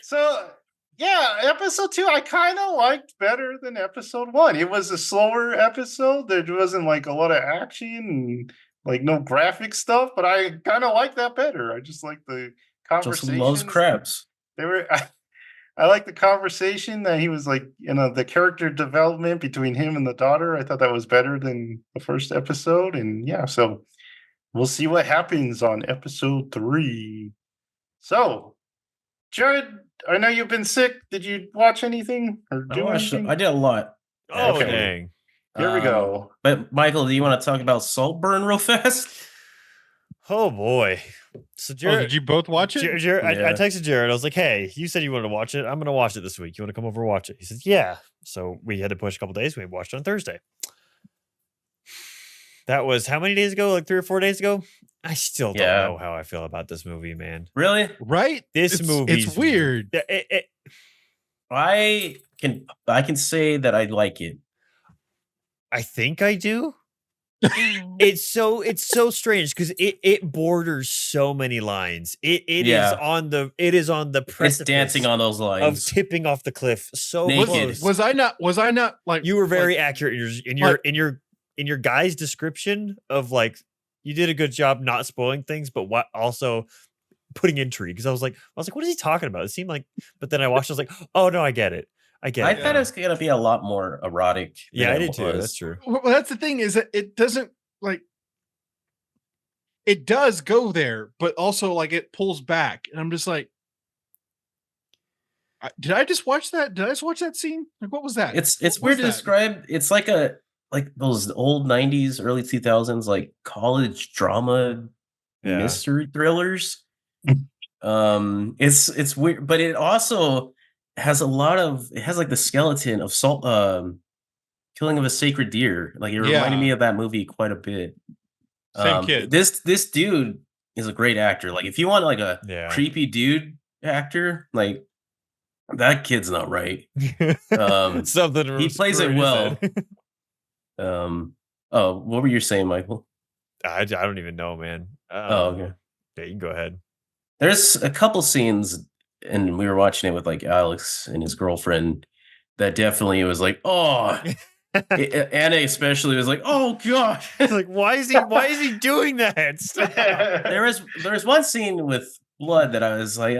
So yeah, episode 2 I kind of liked better than episode 1. It was a slower episode. There wasn't like a lot of action and like no graphic stuff, but I kind of like that better. I just like the Just conversation. loves crabs. They were I like the conversation that he was like, the character development between him and the daughter. I thought that was better than the first episode. And yeah, so we'll see what happens on episode 3. So, Jared, I know you've been sick. Did you watch anything or do anything? I did a lot. Oh, Okay. dang. Here we go. But Michael, do you want to talk about Saltburn real fast? Oh, boy. So, Oh, Jared, did you both watch it? Jared, I Yeah. texted Jared. I was like, hey, you said you wanted to watch it. I'm going to watch it this week. You want to come over and watch it? He said, yeah. So we had to push a couple days. We watched it on Thursday. That was how many days ago? Like 3 or 4 days ago? I still don't Yeah. know how I feel about this movie, man. Really? Right? This movie's it's weird. I can say that I like it. I think I do. It's so strange because it borders so many lines. It is Yeah. on the It's precipice dancing on those of lines. tipping off the cliff. So Naked. close. Was I not like You were very like, accurate in your guy's description of like you did a good job not spoiling things, but what also putting intrigue because I was like, what is he talking about? It seemed like, but then I watched. I was like, oh no, I get it. I get I it. thought it was gonna be a lot more erotic. Yeah, than I it did too. was. That's true. well, that's the thing is that it doesn't like it does go there, but also like it pulls back, and I'm just like, did I just watch that? Did I just watch that scene? Like, what was that? It's What weird to was that? describe. It's like those old 90s, early 2000s, like college drama Yeah. mystery thrillers. It's weird, but it also has like the skeleton of Killing of a Sacred Deer. Like it reminded Yeah. me of that movie quite a bit. Same kid. This dude is a great actor. Like if you want like a Yeah. creepy dude actor, like that kid's not right. Something he plays it screwed his well. head. Oh, what were you saying, Michael? I don't even know, man. Oh, okay. Yeah, you can go ahead. There's a couple scenes, and we were watching it with like Alex and his girlfriend. That definitely was like, oh, Anna especially was like, oh god. It's like, why is he doing that? Stop. there was one scene with blood that I was like,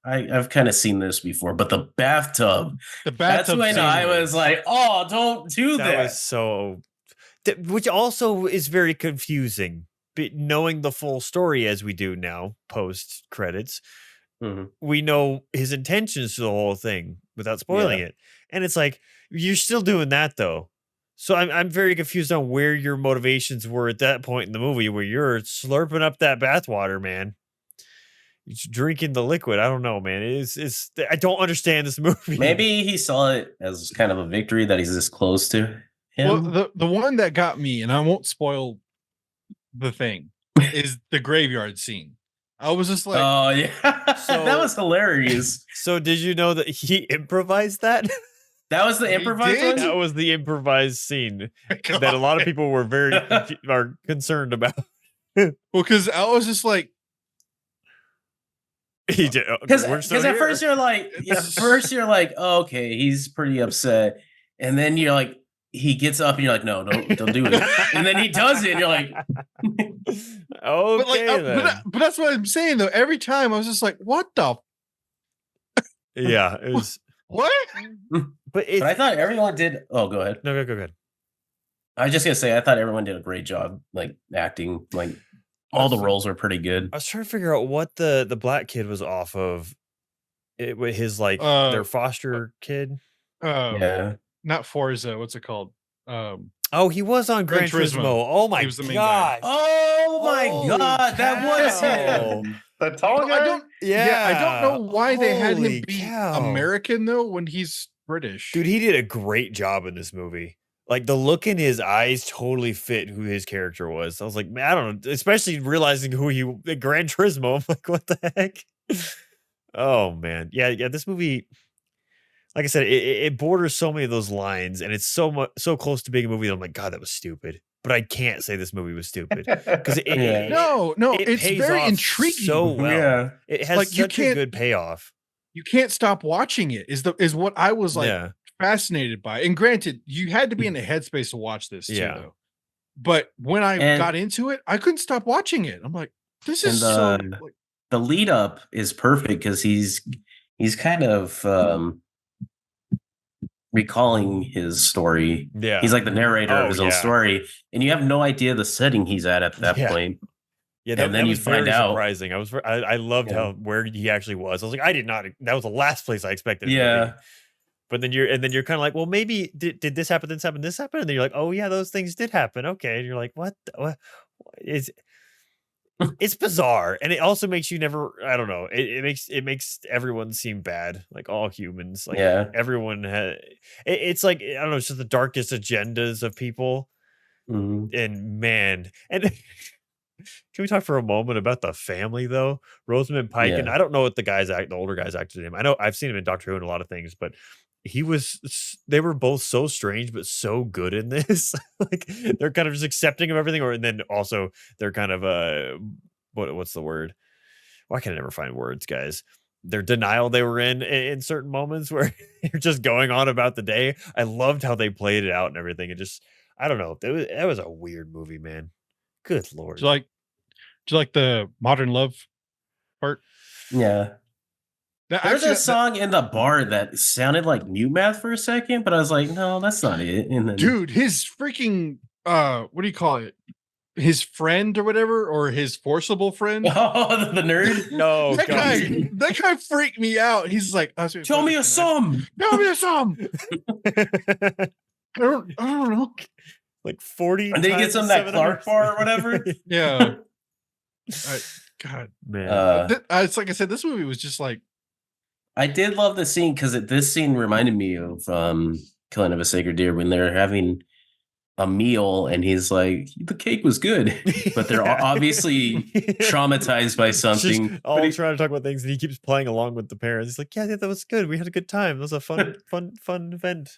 I've kind of seen this before, but the bathtub. The That's bathtub when scene I was- was like, oh, don't do That that. was so, which also is very confusing. But knowing the full story as we do now, post credits, Mhm. we know his intentions to the whole thing without spoiling it. And it's like, you're still doing that though. So I'm very confused on where your motivations were at that point in the movie where you're slurping up that bathwater, man. You're drinking the liquid. I don't know, man. It's I don't understand this movie. Maybe he saw it as kind of a victory that he's this close to him. Well, the one that got me, and I won't spoil the thing, is the graveyard scene. I was just like, oh yeah, So- that was hilarious. So did you know that he improvised that? That was the He improvised did? one? That was the improvised scene that a lot of people were very are concerned about. well, because I was just like, He did Because we're still at here. first you're like, oh, okay, he's pretty upset, and then you're like, he gets up and you're like, no, don't do it, and then he does it, and you're like, okay, but like, then. but that's what I'm saying though. Every time I was just like, what the Yeah, it was. what? But it. but I thought everyone did. Oh, go ahead. No, go ahead. I was just gonna say, I thought everyone did a great job, like acting, like all the roles were pretty good. I was trying to figure out what the black kid was off of. It with his like their foster kid. Yeah, Not Forza. What's it called? Oh, he was on Gran Gran Turismo. Turismo. Oh my He was the main guy. god. Oh my Holy god, that was cow. him. The tall I guy. don't. Yeah, I don't know why they had Holy him be cow. American though when he's British. Dude, he did a great job in this movie. Like the look in his eyes totally fit who his character was. I was like, man, I don't know, especially realizing who he the Gran Turismo. I'm like, what the heck? Oh man, yeah. This movie, like I said, it borders so many of those lines, and it's so close to being a movie that I'm like, God, that was stupid. But I can't say this movie was stupid because Yeah. no, it it's pays very off intriguing. so well. Yeah, It has Like, you such a can't- good payoff. You can't stop watching it. Is what I was like Yeah. fascinated by. And granted, you had to be in the headspace to watch this too, Yeah. though. But when I And- got into it, I couldn't stop watching it. I'm like, this is so. And, Like, the lead up is perfect because he's kind of recalling his story. Yeah. He's like the narrator Oh, of his own yeah. story, and you have no idea the setting he's at that Yeah. point. Yeah, And then you was find very out- surprising. I loved Yeah. how where he actually was. I was like, I did not. That was the last place I expected. him to Yeah. be. But then you're kind of like, well, maybe did this happen? This happened. This happened. And then you're like, oh yeah, those things did happen. Okay. And you're like, what? What? It's bizarre, and it also makes you never. I don't know. It makes everyone seem bad, like all humans. Like Yeah. everyone has. It's like I don't know. It's just the darkest agendas of people. Mhm. And man, and can we talk for a moment about the family though? Rosamund Pike, and Yeah. I don't know what the older guys acted him. I know I've seen him in Doctor Who and a lot of things, but they were both so strange but so good in this. Like they're kind of just accepting of everything, and then also they're kind of what's the word? Why can I never find words, guys? Their denial they were in certain moments where you're just going on about the day. I loved how they played it out and everything. It just I don't know. That was a weird movie, man. Good lord. do you like the Modern Love part? Yeah. That, There's actually, a that- song in the bar that sounded like New Math for a second, but I was like, no, that's not it. And then, dude, his freaking what do you call it? His friend or whatever, or his forcible friend. oh, the nerd. no, that God. guy freaked me out. He's like, Show me a song. Show me a song. I don't know. Like 40 And then he times gets him that 700. Clark bar or whatever. Yeah. God. Man. It's like I said, this movie was just like, I did love the scene because this scene reminded me of Killing of a Sacred Deer when they're having a meal and he's like, the cake was good, but they're obviously traumatized by something. Just all But he- trying to talk about things, and he keeps playing along with the parents. He's like, "Yeah, that was good. We had a good time. It was a fun event."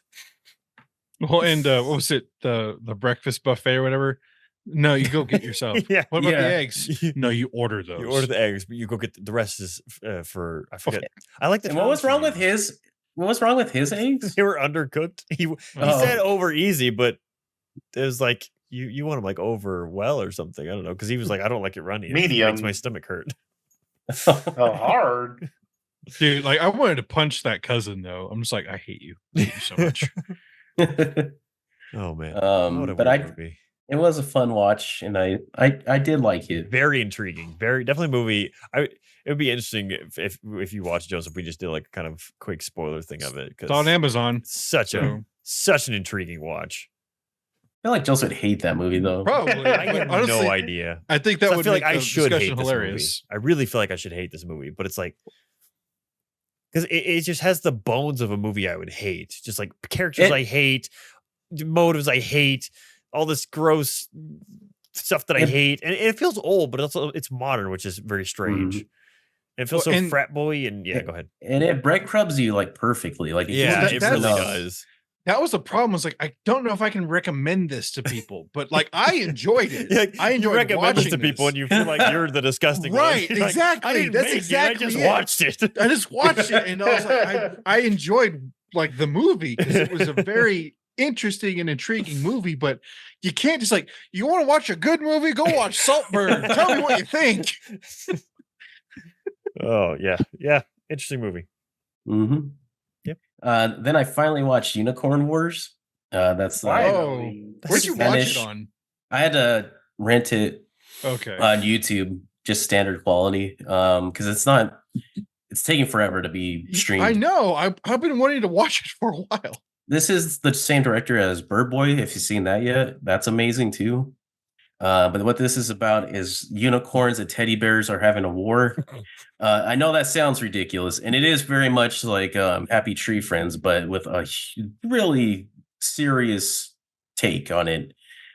well, and what was it? The breakfast buffet or whatever. No, you go get yourself. Yeah. What about Yeah. the eggs? No, you order those. You order the eggs, but you go get the rest is for I forget. I like the. And what was terms he wrong with used. his? What was wrong with his eggs? They were undercooked. He Oh. said over easy, but it was like you want them like over well or something. I don't know because he was like, I don't like it runny. It makes Medium. my stomach hurt. Oh, hard. Dude, like I wanted to punch that cousin though. I'm just like, I hate you. I hate you so much. Oh man, what a but weird movie. it was a fun watch, and I did like it. Very intriguing. Very definitely movie. It would be interesting if you watch Joseph. We just did like kind of quick spoiler thing of it It's on because Amazon. such a So such an intriguing watch. I feel like Joseph would hate that movie though. probably. I but have honestly, no idea. I think that 'Cause I would feel like make I the should hate discussion this hilarious. movie. I really feel like I should hate this movie, but it's like because it just has the bones of a movie I would hate. Just like characters I hate, motives I hate, all this gross stuff that I It- hate, and it feels old, but also it's modern, which is very strange. Mhm. It feels Well, so and- frat boy, and yeah, it- go ahead. And it breadcrumbs you like perfectly. Like Yeah, that- it that's- really enough. does. That was the problem. Was like, I don't know if I can recommend this to people, but like I enjoyed it. Like, I you enjoyed recommend this watching to people, this. and you feel like you're the disgusting Right, one. You're like, exactly. I didn't That's make exactly it. I just it. watched it. I just watched it and I was like, I enjoyed like the movie because it was a very interesting and intriguing movie, but you can't just like, you want to watch a good movie? Go watch Saltburn. Tell me what you think. Oh yeah, interesting movie. Mm-hmm. Yep. Then I finally watched Unicorn Wars. That's Finally. Where'd you watch Spanish. it on? I had to rent it Okay. on YouTube, just standard quality. Because it's taking forever to be streamed. I know. I've been wanting to watch it for a while. This is the same director as Bird Boy. If you've seen that yet, that's amazing too. But what this is about is unicorns and teddy bears are having a war. I know that sounds ridiculous, and it is very much like Happy Tree Friends, but with a really serious take on it.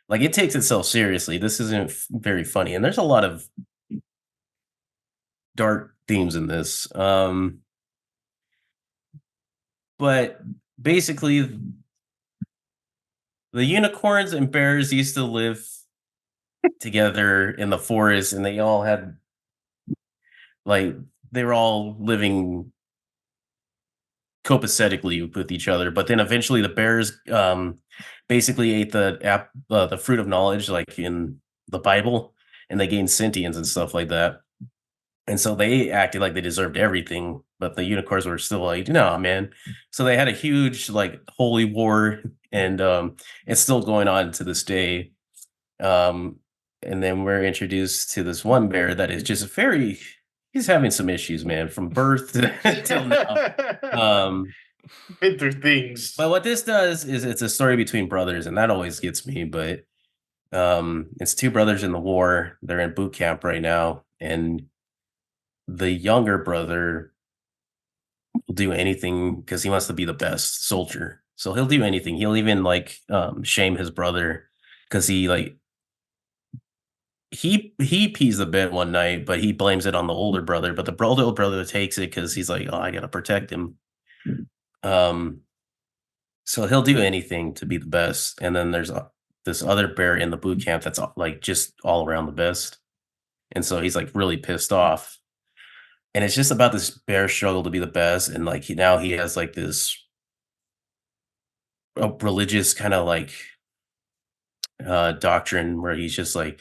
Like it takes itself seriously. This isn't very funny, and there's a lot of dark themes in this. But basically, the unicorns and bears used to live together in the forest, and they all had they were all living copacetically with each other. But then eventually, the bears basically ate the fruit of knowledge, like in the Bible, and they gained sentience and stuff like that. And so they acted like they deserved everything, but the unicorns were still like, no, man. So they had a huge like holy war, and it's still going on to this day. And then we're introduced to this one bear that is just he's having some issues, man, from birth till now. Been through things. But what this does is it's a story between brothers, and that always gets me. But it's two brothers in the war. They're in boot camp right now, and the younger brother will do anything because he wants to be the best soldier. So he'll do anything. He'll even like shame his brother because he pees the bed one night, but he blames it on the older brother. But the older brother takes it because he's like, oh, I gotta protect him. So he'll do anything to be the best. And then there's this other bear in the boot camp that's like just all around the best. And so he's like really pissed off. And it's just about this bear struggle to be the best. And like now he has like this religious kind of like doctrine where he's just like,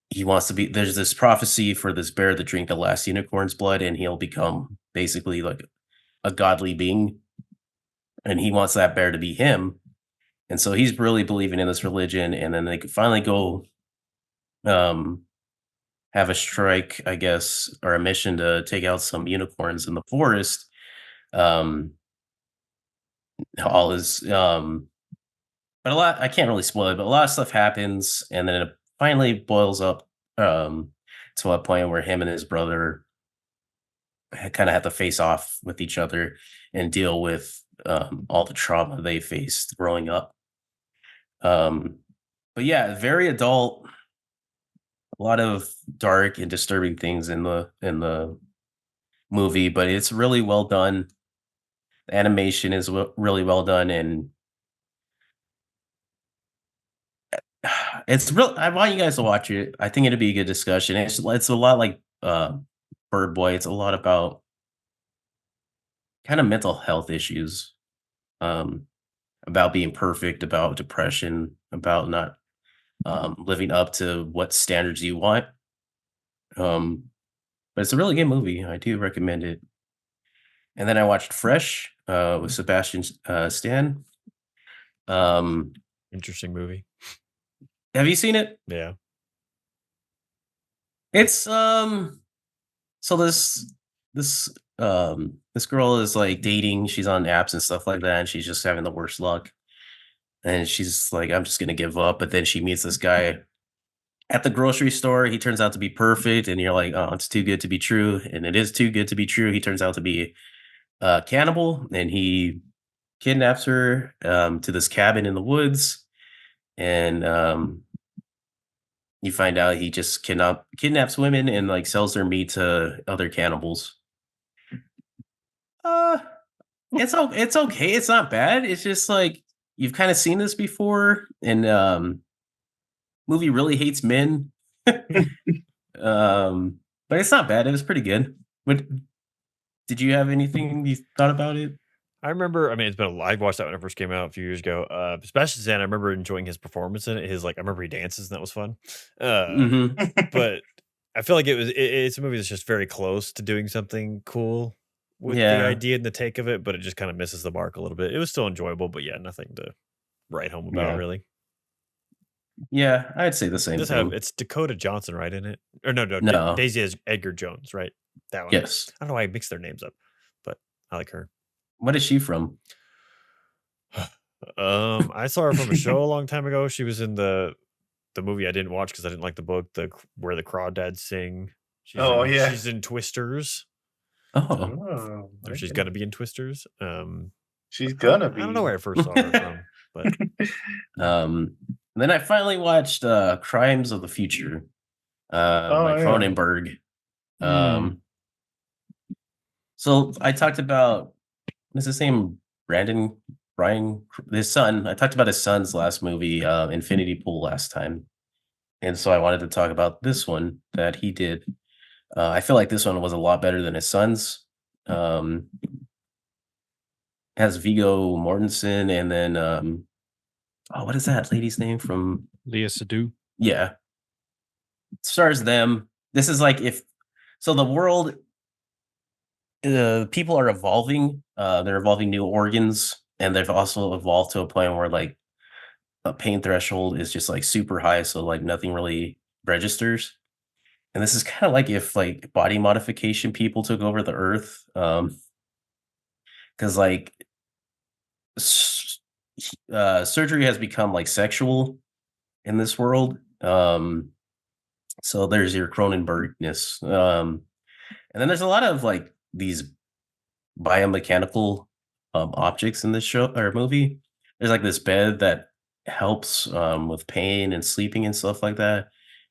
he wants to be, there's this prophecy for this bear to drink the last unicorn's blood and he'll become basically like a godly being. And he wants that bear to be him. And so he's really believing in this religion. And then they could finally go have a strike, I guess, or a mission to take out some unicorns in the forest. All is but a lot, I can't really spoil it, but a lot of stuff happens, and then it finally boils up to a point where him and his brother kind of have to face off with each other and deal with all the trauma they faced growing up. But yeah, very adult, a lot of dark and disturbing things in the movie, but it's really well done. The animation is really well done, and it's real. I want you guys to watch it. I think it'd be a good discussion. It's a lot like Bird Boy. It's a lot about kind of mental health issues, um, about being perfect, about depression, about not living up to what standards you want. But it's a really good movie. I do recommend it. And then I watched Fresh with Sebastian Stan. Interesting movie. Have you seen it? Yeah. It's so this girl is like dating, she's on apps and stuff like that, and she's just having the worst luck. And she's like, I'm just gonna give up. But then she meets this guy at the grocery store. He turns out to be perfect, and you're like, oh, it's too good to be true. And it is too good to be true. He turns out to be a cannibal, and he kidnaps her to this cabin in the woods. And you find out he just kidnaps women and like sells their meat to other cannibals. Uh, it's okay. It's not bad. It's just like you've kind of seen this before, and movie really hates men. But it's not bad. It was pretty good. But did you have anything you thought about it? I remember. I mean, it's been. I watched that when it first came out a few years ago. Sebastian Stan. I remember enjoying his performance in it. His like. I remember he dances and that was fun. But I feel like it's a movie that's just very close to doing something cool with the Yeah. idea and the take of it, but it just kind of misses the mark a little bit. It was still enjoyable, but yeah, nothing to write home about Yeah. really. Yeah, I'd say the same Does thing. have it's Dakota Johnson right in it? Or no, No. Daisy is Edgar Jones, right? That one. Yes. I don't know why I mixed their names up, but I like her. What is she from? I saw her from a show a long time ago. She was in the movie I didn't watch because I didn't like the book, where the crawdads sing. Yeah. She's in Twisters. Oh, Oh, Or she's okay. gonna be in Twisters. She's gonna be. I don't know where I first saw her from, but then I finally watched Crimes of the Future by yeah. Cronenberg. So I talked about what's his name? Brian, his son. I talked about his son's last movie, Infinity Pool, last time. And so I wanted to talk about this one that he did. I feel like this one was a lot better than his son's. Has Viggo Mortensen and then what is that lady's name from? Leah Sadu. Yeah. Stars them. This is like the world, people are evolving. They're evolving new organs, and they've also evolved to a point where like a pain threshold is just like super high, so like nothing really registers. And this is kind of like if like body modification people took over the earth, because like surgery has become like sexual in this world. So there's your Cronenbergness. And then there's a lot of like these biomechanical objects in this show or movie. There's like this bed that helps with pain and sleeping and stuff like that.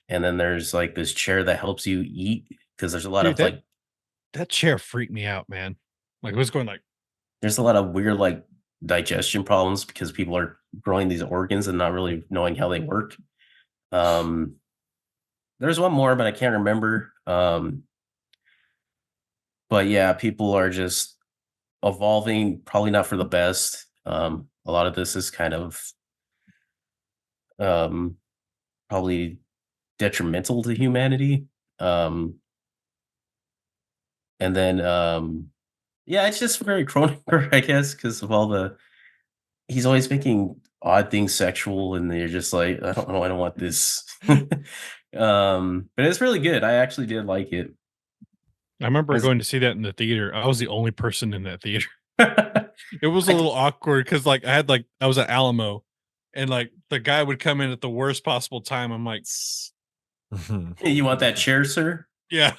And then there's like this chair that helps you eat because there's a lot Dude, of like that chair freaked me out, man. Like it was going like there's a lot of weird like digestion problems because people are growing these organs and not really knowing how they work. There's one more, but I can't remember. But yeah, people are just evolving, probably not for the best. A lot of this is kind of probably detrimental to humanity. And then yeah, it's just very Cronenberg, I guess, because of all he's always making odd things sexual, and you're just like, I don't want this. But it's really good. I actually did like it. I remember As- going to see that in the theater. I was the only person in that theater. It was a little awkward because like I was at Alamo and like the guy would come in at the worst possible time. I'm like, You want that chair, sir? yeah.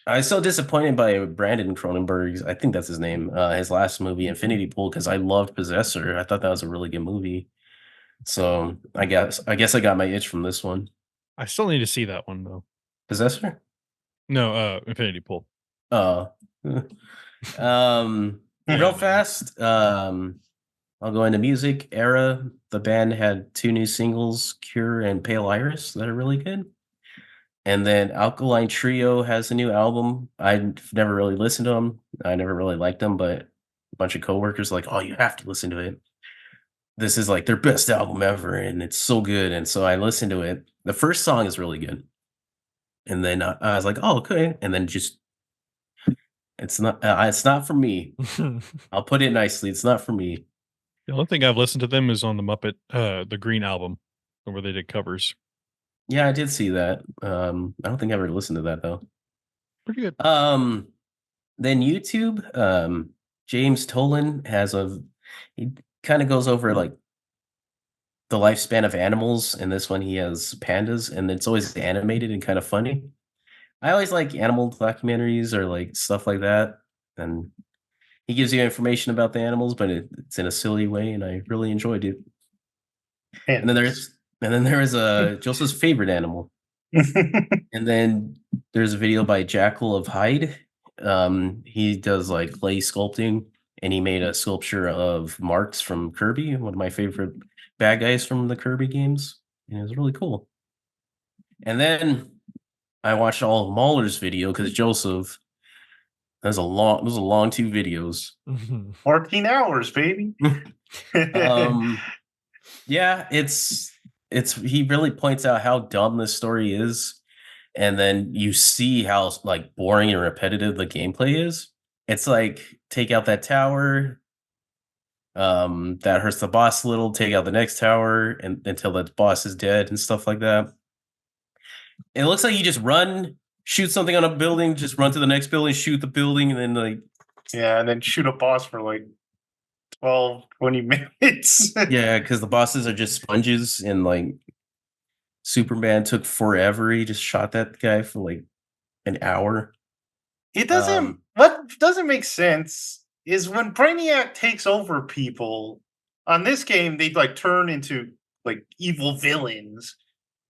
I was so disappointed by Brandon Cronenberg's, I think that's his name, his last movie, Infinity Pool, because I loved Possessor. I thought that was a really good movie. So I guess I got my itch from this one. I still need to see that one though. Possessor? No, Infinity Pool. Real fast. I'll go into music era. The band had 2 new singles, Cure and Pale Iris, that are really good. And then Alkaline Trio has a new album. I've never really listened to them. I never really liked them, but a bunch of coworkers were like, "Oh, you have to listen to it. This is like their best album ever, and it's so good." And so I listened to it. The first song is really good, and then I was like, "Oh, okay." And then just it's not for me. I'll put it nicely. It's not for me. The only thing I've listened to them is on the Muppet, the Green album, where they did covers. Yeah, I did see that. I don't think I ever listened to that though. Pretty good. Then YouTube, James Tolan has he kind of goes over like the lifespan of animals. And this one he has pandas, and it's always animated and kind of funny. I always like animal documentaries or like stuff like that. And he gives you information about the animals, but it's in a silly way, and I really enjoyed it. And then there is Joseph's favorite animal. And then there's a video by Jackal of Hyde. He does like clay sculpting, and he made a sculpture of Marks from Kirby, one of my favorite bad guys from the Kirby games. And it was really cool. And then I watched all of Mahler's video because Joseph. Those are long 2 videos. 14 hours, baby. Yeah, it's he really points out how dumb this story is, and then you see how like boring and repetitive the gameplay is. It's like take out that tower, that hurts the boss a little, take out the next tower and until that boss is dead and stuff like that. It looks like you just run, shoot something on a building, just run to the next building, shoot the building, and then like yeah, and then shoot a boss for like 12, 20 minutes. yeah, because the bosses are just sponges, and like Superman took forever. He just shot that guy for like an hour. It doesn't. Um, What doesn't make sense is when Brainiac takes over people on this game, they like turn into like evil villains.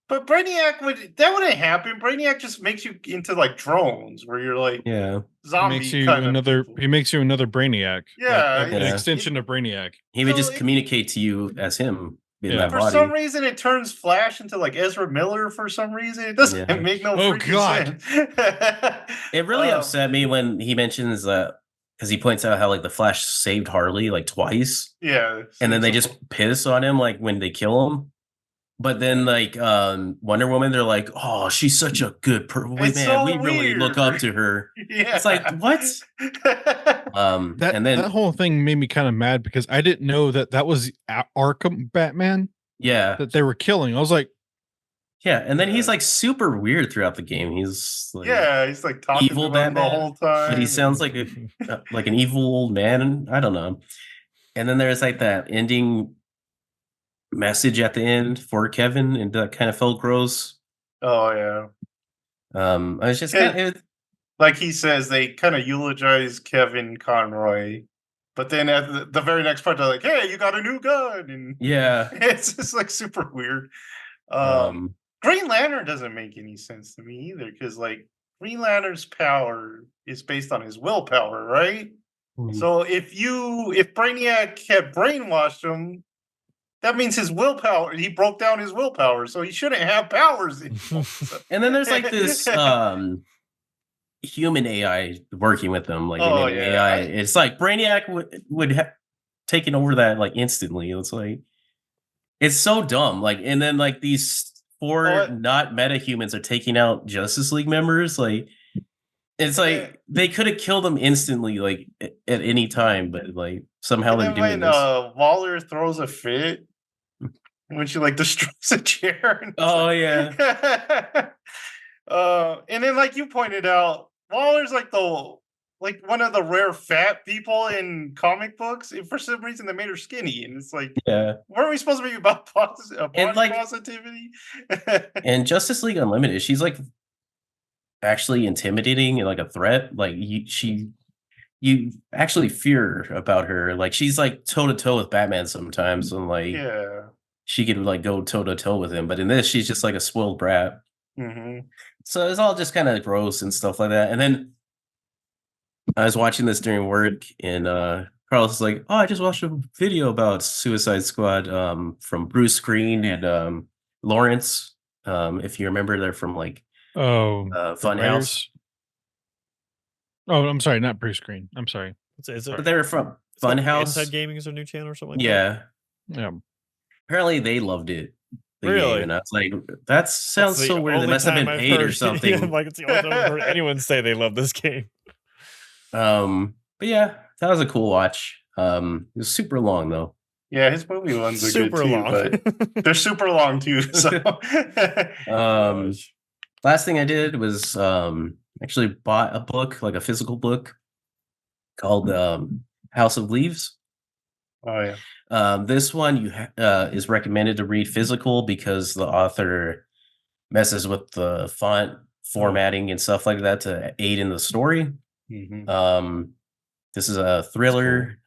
But Brainiac wouldn't happen. Brainiac just makes you into like drones where you're like Yeah, zombie Makes you kind of another. people. He makes you another Brainiac. Yeah, like an yeah. extension of Brainiac. he would So just it- communicate to you as him in Yeah. that For body. some reason, it turns Flash into like Ezra Miller. For some reason, it doesn't Yeah. make no. Oh, freaking God. sense. It really Um, upset me when he mentions that, because he points out how like the Flash saved Harley like twice, Yeah, and then they seems just piss on him like when they kill him. But then like Wonder Woman, they're like, "Oh, she's such a good person. It's Man, so we really look up weird. to her." Yeah, It's like, what? That And then that whole thing made me kind of mad because I didn't know that was Arkham Batman yeah, that they were killing. I was like, yeah, and then he's Yeah. like super weird throughout the game. He's like, yeah, he's like talking evil to them the Batman, whole time. but he sounds like like an evil old man. I don't know. And then there's like that ending message at the end for Kevin, and that kind of felt gross. Oh yeah, I was just Yeah. kind of, like he says, they kind of eulogize Kevin Conroy, but then at the very next part, they're like, "Hey, you got a new gun," and yeah. it's just like super weird. Um, Green Lantern doesn't make any sense to me either, because like Green Lantern's power is based on his willpower, right? So if Brainiac had brainwashed him, that means his willpower, he broke down his willpower, so he shouldn't have powers anymore. and then there's like this human AI working with them, like they Oh, made an yeah, AI. It's like Brainiac would have taken over that like instantly. It's like it's so dumb. Like, and then like these 4 What? not meta humans are taking out Justice League members. Like, it's like Yeah. they could have killed them instantly, like at any time, but like somehow And they're then doing when this. Waller throws a fit, when she like destroys a chair. And it's Oh like- yeah, and then like you pointed out, Waller's like one of the rare fat people in comic books. And for some reason, they made her skinny, and it's like, yeah. weren't we supposed to be about body like- positivity? And Justice League Unlimited, she's like actually intimidating and like a threat. Like you actually fear about her. Like she's like toe to toe with Batman sometimes, and like Yeah. she could like go toe to toe with him. But in this, she's just like a spoiled brat. Hmm. So it's all just kind of gross and stuff like that. And then I was watching this during work, and Carlos is like, "Oh, I just watched a video about Suicide Squad from Bruce Green and Lawrence. If you remember, they're from like Oh, the Funhouse. writers. Oh, I'm sorry, not Bruce Green. I'm sorry. Is it But they were from it's called Funhouse. Inside Gaming is their new channel or something like that? Yeah. Yeah. Apparently they loved it. The Really? game, and I was like, that sounds That's so the weird. They only must have been time I've paid or heard- something. Yeah, like it's the only time I've heard anyone say they love this game. But yeah, that was a cool watch. It was super long though. Yeah, his movie ones are Super good too, long. but they're super long too. So Gosh. Last thing I did was actually bought a book, like a physical book called House of Leaves. oh yeah. This one is recommended to read physical because the author messes with the font formatting and stuff like that to aid in the story. Mhm. This is a thriller.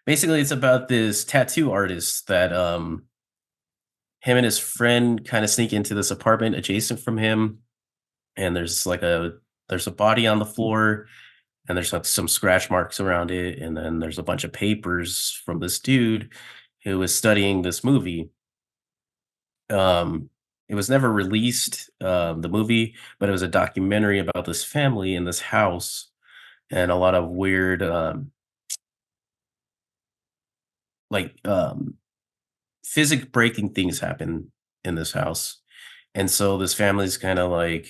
Basically, it's about this tattoo artist that him and his friend kind of sneak into this apartment adjacent from him, and there's a body on the floor, and there's like some scratch marks around it, and then there's a bunch of papers from this dude who was studying this movie. It was never released, the movie, but it was a documentary about this family in this house, and a lot of weird like physics breaking things happen in this house. And so this family's kind of like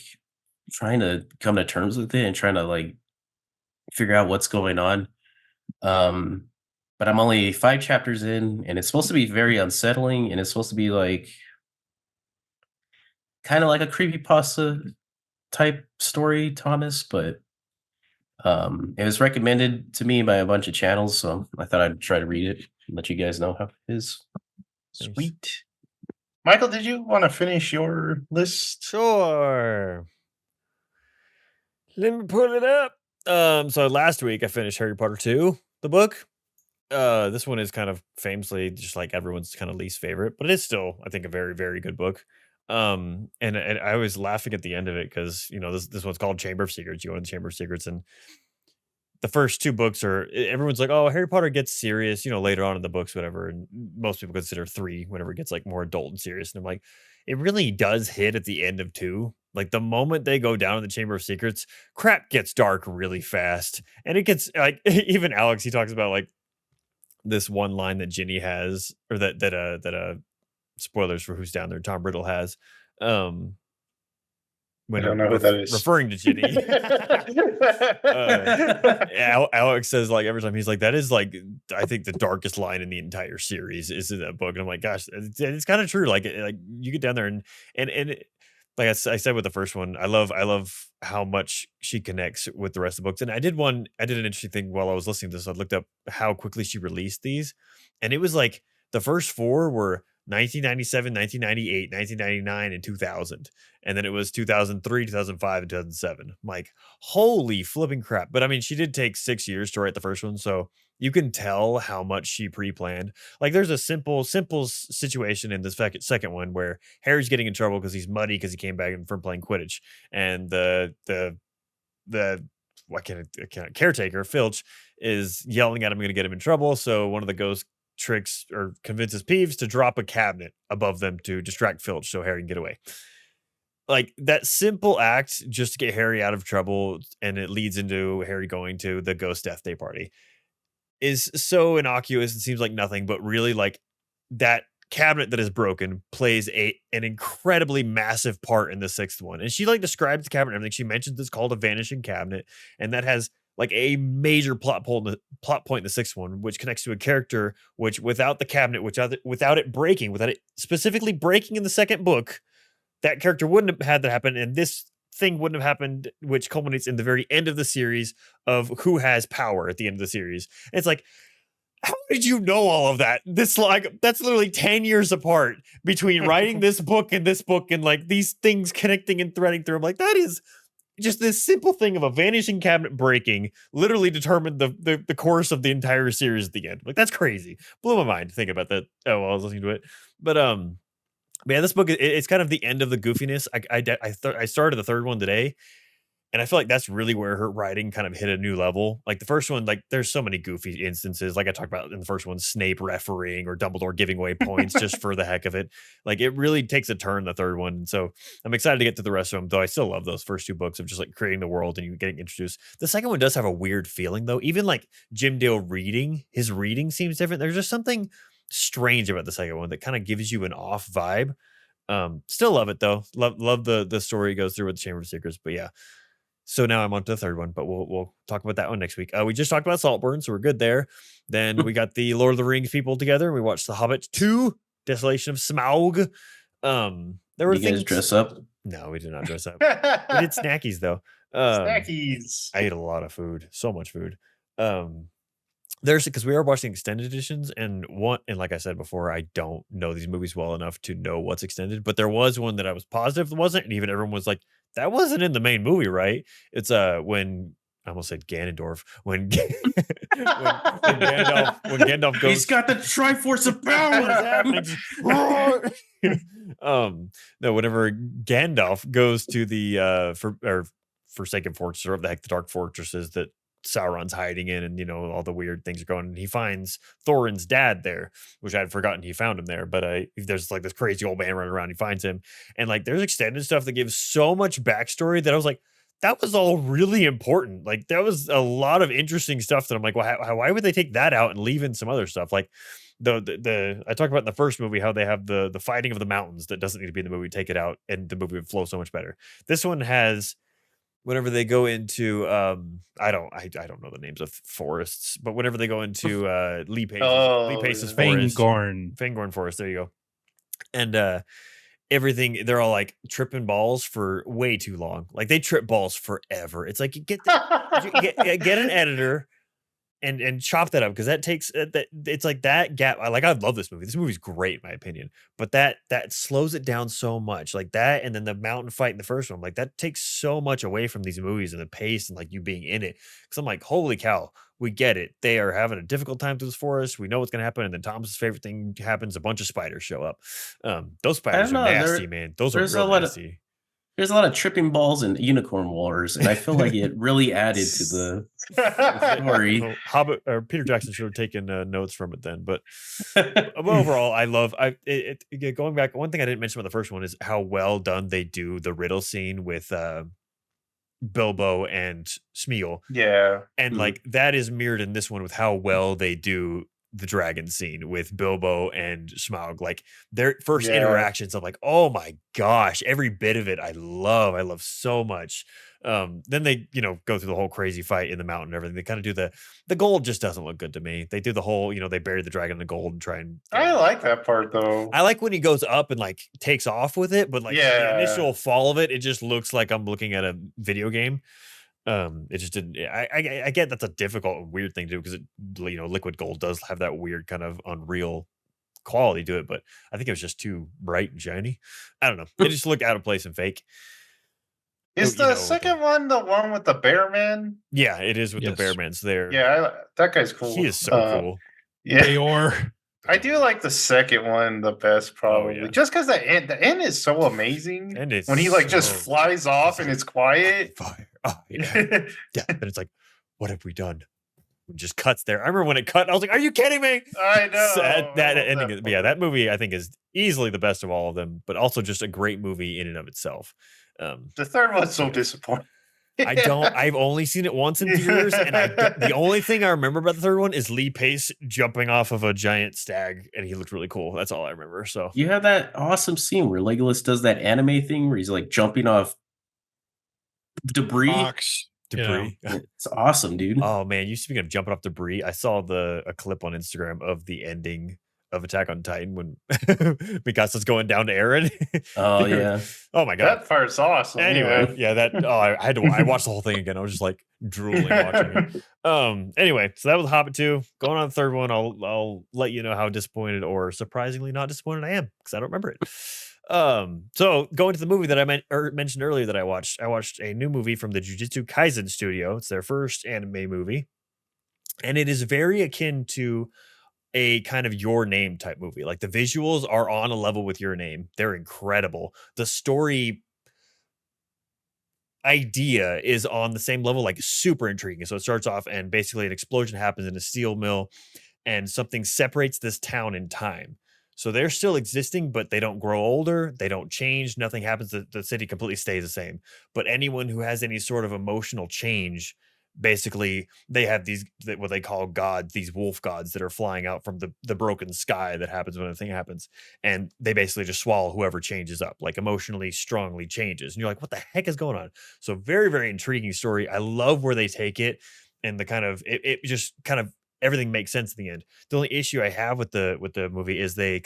trying to come to terms with it and trying to like figure out what's going on. But I'm only 5 chapters in, and it's supposed to be very unsettling, and it's supposed to be like kind of like a creepypasta type story, Thomas, but it was recommended to me by a bunch of channels, so I thought I'd try to read it and let you guys know how it is. Nice. Sweet. Michael, did you want to finish your list? Sure. Let me pull it up. So last week I finished Harry Potter 2, the book. This one is kind of famously just like everyone's kind of least favorite, but it is still, I think, a very, very good book. And I was laughing at the end of it because this one's called Chamber of Secrets. You go in the Chamber of Secrets, and the first 2 books are everyone's like, oh, Harry Potter gets serious, later on in the books, whatever. And most people consider 3 whenever it gets like more adult and serious. And I'm like, it really does hit at the end of 2. Like the moment they go down in the Chamber of Secrets, crap gets dark really fast. And it gets like even Alex, he talks about like this one line that Ginny has, or that spoilers for who's down there, Tom Riddle has. I don't know who that is. Referring to Ginny. Alex says like every time he's like, that is like I think the darkest line in the entire series is in that book, and I'm like, gosh, it's kind of true. Like you get down there and like I said with the first one, I love how much she connects with the rest of the books. And I did an interesting thing while I was listening to this. I looked up how quickly she released these, and it was like the first 4 were 1997, 1998, 1999, and 2000. And then it was 2003, 2005, and 2007. I'm like, holy flipping crap. But I mean, she did take 6 years to write the first one. So you can tell how much she pre-planned. Like there's a simple situation in this second one where Harry's getting in trouble because he's muddy because he came back from playing Quidditch. And the caretaker, Filch, is yelling at him, going to get him in trouble. So one of the ghosts tricks or convinces Peeves to drop a cabinet above them to distract Filch so Harry can get away. Like that simple act just to get Harry out of trouble, and it leads into Harry going to the ghost death day party, is so innocuous. It seems like nothing, but really like that cabinet that is broken plays an incredibly massive part in the 6th one. And she like describes the cabinet and everything. She mentions it's called a vanishing cabinet, and that has like a major plot point in the 6th one, which connects to a character which without the cabinet, without it specifically breaking in the 2nd book, that character wouldn't have had that happen, and this thing wouldn't have happened, which culminates in the very end of the series of who has power at the end of the series. And it's like, how did you know all of that? That's literally 10 years apart between writing this book and like these things connecting and threading through. I'm like, that is just this simple thing of a vanishing cabinet breaking literally determined the course of the entire series at the end. Like, that's crazy. Blew my mind to think about that while I was listening to it. But man, this book, it's kind of the end of the goofiness. I started the 3rd one today, And I feel like that's really where her writing kind of hit a new level. Like the first one, like there's so many goofy instances. Like I talked about in the first one, Snape refereeing or Dumbledore giving away points just for the heck of it. Like it really takes a turn the third one. So I'm excited to get to the rest of them, though I still love those first two books of just like creating the world and you getting introduced. The second one does have a weird feeling though. Even like Jim Dale reading, his reading seems different. There's just something strange about the second one that kind of gives you an off vibe. Still love it though. Love the story it goes through with the Chamber of Secrets. But yeah, so now I'm on to the third one, but we'll talk about that one next week. We just talked about Saltburn, so we're good there. Then we got the Lord of the Rings people together. And we watched The Hobbit 2, Desolation of Smaug. There were You guys things. dress up? No, we did not dress up. We did snackies though. Snackies. I ate a lot of food, so much food. There's because we are watching extended editions, and like I said before, I don't know these movies well enough to know what's extended, but there was one that I was positive wasn't, and even everyone was like, that wasn't in the main movie, right? It's when I almost said Ganondorf when when Gandalf goes. He's got the Triforce of What is power. happening? No, whenever Gandalf goes to the Forsaken Fortress, or whatever the heck the Dark Fortress is that Sauron's hiding in, and all the weird things are going, and he finds Thorin's dad there, which I had forgotten he found him there. But there's like this crazy old man running around. He finds him, and like there's extended stuff that gives so much backstory that I was like, that was all really important. Like that was a lot of interesting stuff that I'm like, well, why would they take that out and leave in some other stuff? Like the I talked about in the first movie how they have the fighting of the mountains that doesn't need to be in the movie. Take it out, and the movie would flow so much better. This one has. Whenever they go into I don't know the names of forests, but whenever they go into Lee Pace's forest, Fangorn Forest, there you go. And everything, they're all like tripping balls for way too long. Like they trip balls forever. It's like get an editor and chop that up, because that takes that it's like that gap. I love this movie. This movie's great in my opinion, but that slows it down so much. Like that, and then the mountain fight in the first one, like that takes so much away from these movies and the pace and like you being in it. Because I'm like, holy cow, we get it. They are having a difficult time through this forest. We know what's gonna happen, and then Thomas's favorite thing happens: a bunch of spiders show up. Those spiders are nasty, man. Those are real nasty. There's a lot of tripping balls and unicorn wars, and I feel like it really added to the story. Well, Hobbit or Peter Jackson should have taken notes from it then. But overall, I love. Going back, one thing I didn't mention about the first one is how well done they do the riddle scene with Bilbo and Smeagol. Yeah, and like that is mirrored in this one with how well they do the dragon scene with Bilbo and Smaug. Like their first interactions, I'm like, oh my gosh, every bit of it I love so much. Then they go through the whole crazy fight in the mountain and everything. They kind of do the gold just doesn't look good to me. They do the whole they bury the dragon in the gold and try and I like that part though. I like when he goes up and like takes off with it, but like the initial fall of it just looks like I'm looking at a video game. It just didn't. I get that's a difficult and weird thing to do, because liquid gold does have that weird kind of unreal quality to it, but I think it was just too bright and shiny. I don't know. It just looked out of place and fake. Is the second one the one with the bear man? Yeah, it is with the bear man's there. Yeah, that guy's cool. He is so cool. Yeah, Eeyore. I do like the second one the best, probably, just because the end is so amazing. And it's when he like just flies off and it's quiet. Fire. Oh, yeah. Yeah. And it's like, what have we done? It just cuts there. I remember when it cut, I was like, are you kidding me? I know. So that ending. But yeah, that movie I think is easily the best of all of them, but also just a great movie in and of itself. The third one's so disappointing. I've only seen it once in theaters, and the only thing I remember about the third one is Lee Pace jumping off of a giant stag, and he looked really cool. That's all I remember. So you have that awesome scene where Legolas does that anime thing where he's like jumping off debris. Debris. It's awesome, dude. Oh man, you speaking of jumping off debris, I saw a clip on Instagram of the ending of Attack on Titan when Mikasa's going down to Eren. Oh yeah. Oh my god. That part's awesome. Anyway, I watched the whole thing again. I was just like drooling watching it. Anyway, so that was Hobbit 2. Going on the third one, I'll let you know how disappointed or surprisingly not disappointed I am, because I don't remember it. So going to the movie that I mentioned earlier that I watched a new movie from the Jujutsu Kaisen studio. It's their first anime movie, and it is very akin to a kind of Your Name type movie. Like the visuals are on a level with Your Name. They're incredible. The story, idea is on the same level, like super intriguing. So it starts off and basically an explosion happens in a steel mill and something separates this town in time. So they're still existing, but they don't grow older. They don't change. Nothing happens. The city completely stays the same. But anyone who has any sort of emotional change, basically, they have what they call gods, these wolf gods that are flying out from the broken sky that happens when a thing happens. And they basically just swallow whoever changes up, like emotionally strongly changes. And you're like, what the heck is going on? So very, very intriguing story. I love where they take it and the kind of it just kind of everything makes sense in the end. The only issue I have with the movie is they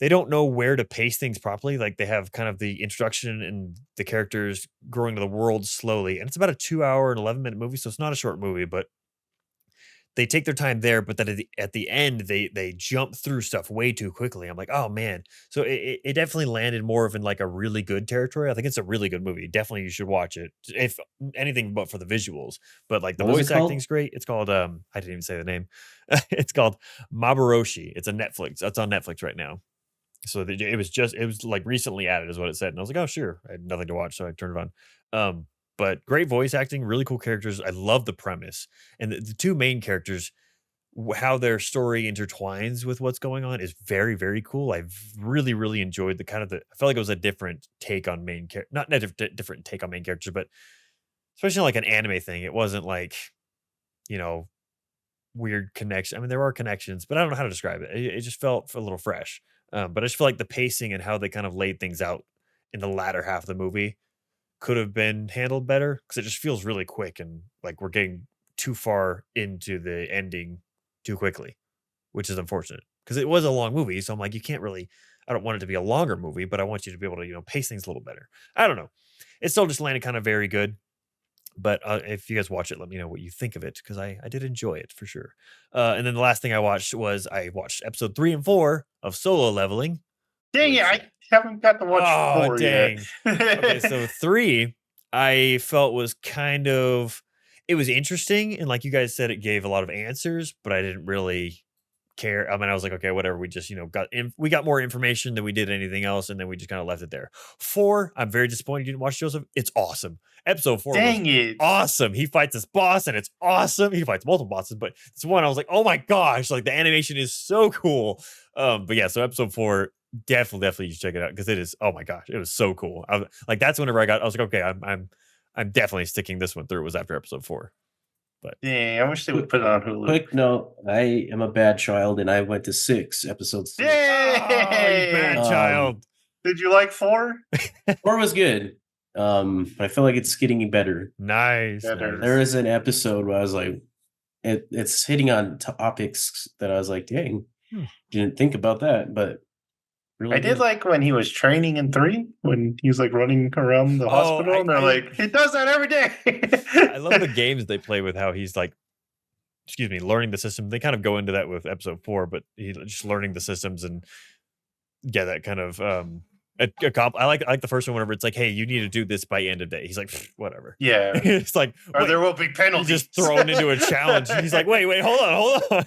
don't know where to pace things properly. Like they have kind of the introduction and the characters growing to the world slowly. And it's about a 2 hour and 11-minute movie. So it's not a short movie, but they take their time there. But then at the end, they jump through stuff way too quickly. I'm like, oh man. So it definitely landed more of in like a really good territory. I think it's a really good movie. Definitely you should watch it. If anything but for the visuals. But like the What was voice it called? acting's great. It's called I didn't even say the name. It's called Maboroshi. It's a Netflix. It's on Netflix right now. So it was like recently added is what it said. And I was like, oh sure. I had nothing to watch, so I turned it on. But great voice acting, really cool characters. I love the premise. And the two main characters, how their story intertwines with what's going on is very, very cool. I've really, really enjoyed I felt like it was a different take on main character, not a different take on main characters, but especially like an anime thing. It wasn't like, you know, weird connection. I mean, there are connections, but I don't know how to describe it. It just felt a little fresh. But I just feel like the pacing and how they kind of laid things out in the latter half of the movie could have been handled better because it just feels really quick and like we're getting too far into the ending too quickly, which is unfortunate because it was a long movie. So I'm like, I don't want it to be a longer movie, but I want you to be able to, pace things a little better. I don't know. It still just landed kind of very good. But if you guys watch it, let me know what you think of it because I did enjoy it for sure. And then the last thing I watched episode 3 and 4 of Solo Leveling. Dang it, I haven't got to watch 4 dang. yet. Okay, so 3 I felt was it was interesting and like you guys said, it gave a lot of answers, but I didn't really care. I mean, I was like, okay, whatever. We just, we got more information than we did anything else, and then we just kind of left it there. 4, I'm very disappointed you didn't watch, Joseph. It's awesome. Episode 4 Dang was it. awesome. He fights this boss, and it's awesome. He fights multiple bosses, but this one, I was like, oh my gosh, like the animation is so cool. But yeah, so episode 4, definitely you should check it out because it is. Oh my gosh, it was so cool. Like that's whenever I was like, okay, I'm definitely sticking this one through. It was after episode 4. But Dang, I wish they would put it on Hulu. Quick note: I am a bad child, and I went to 6 episodes. oh, you bad Um, child. Did you like 4? 4 was good, but I feel like it's getting better. Nice. Better. There is an episode where I was like, it's hitting on topics that I was like, dang, didn't think about that, but really I did good. like when he was training in 3, when he was like running around the hospital, and they're like, he does that every day. I love the games they play with how he's like, learning the system. They kind of go into that with episode 4, but he's just learning the systems and that kind of I like the first one whenever it's like, hey, you need to do this by end of day. He's like, whatever. Yeah. It's like, Or wait, there will be he's penalties. just thrown into a challenge. He's like, wait, hold on.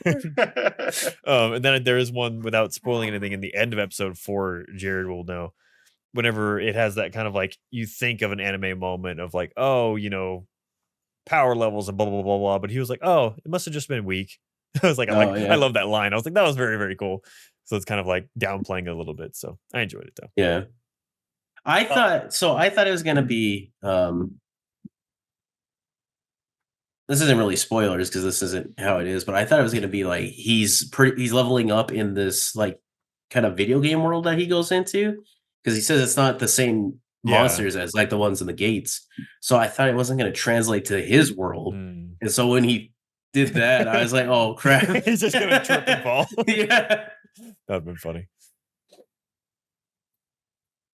And then there is one, without spoiling anything, in the end of episode 4, Jared will know, whenever it has that kind of like, you think of an anime moment of like, oh, power levels and blah, blah, blah, blah. But he was like, oh, it must have just been weak. I was like, Oh, yeah. I love that line. I was like, that was very, very cool. So it's kind of like downplaying it a little bit. So I enjoyed it though. Yeah. I thought it was gonna be this isn't really spoilers because this isn't how it is, but I thought it was gonna be like he's leveling up in this like kind of video game world that he goes into because he says it's not the same Yeah. monsters as like the ones in the gates. So I thought it wasn't gonna translate to his world. Mm. And so when he did that, I was like, oh crap. He's just gonna trip and fall. Yeah. That'd been funny.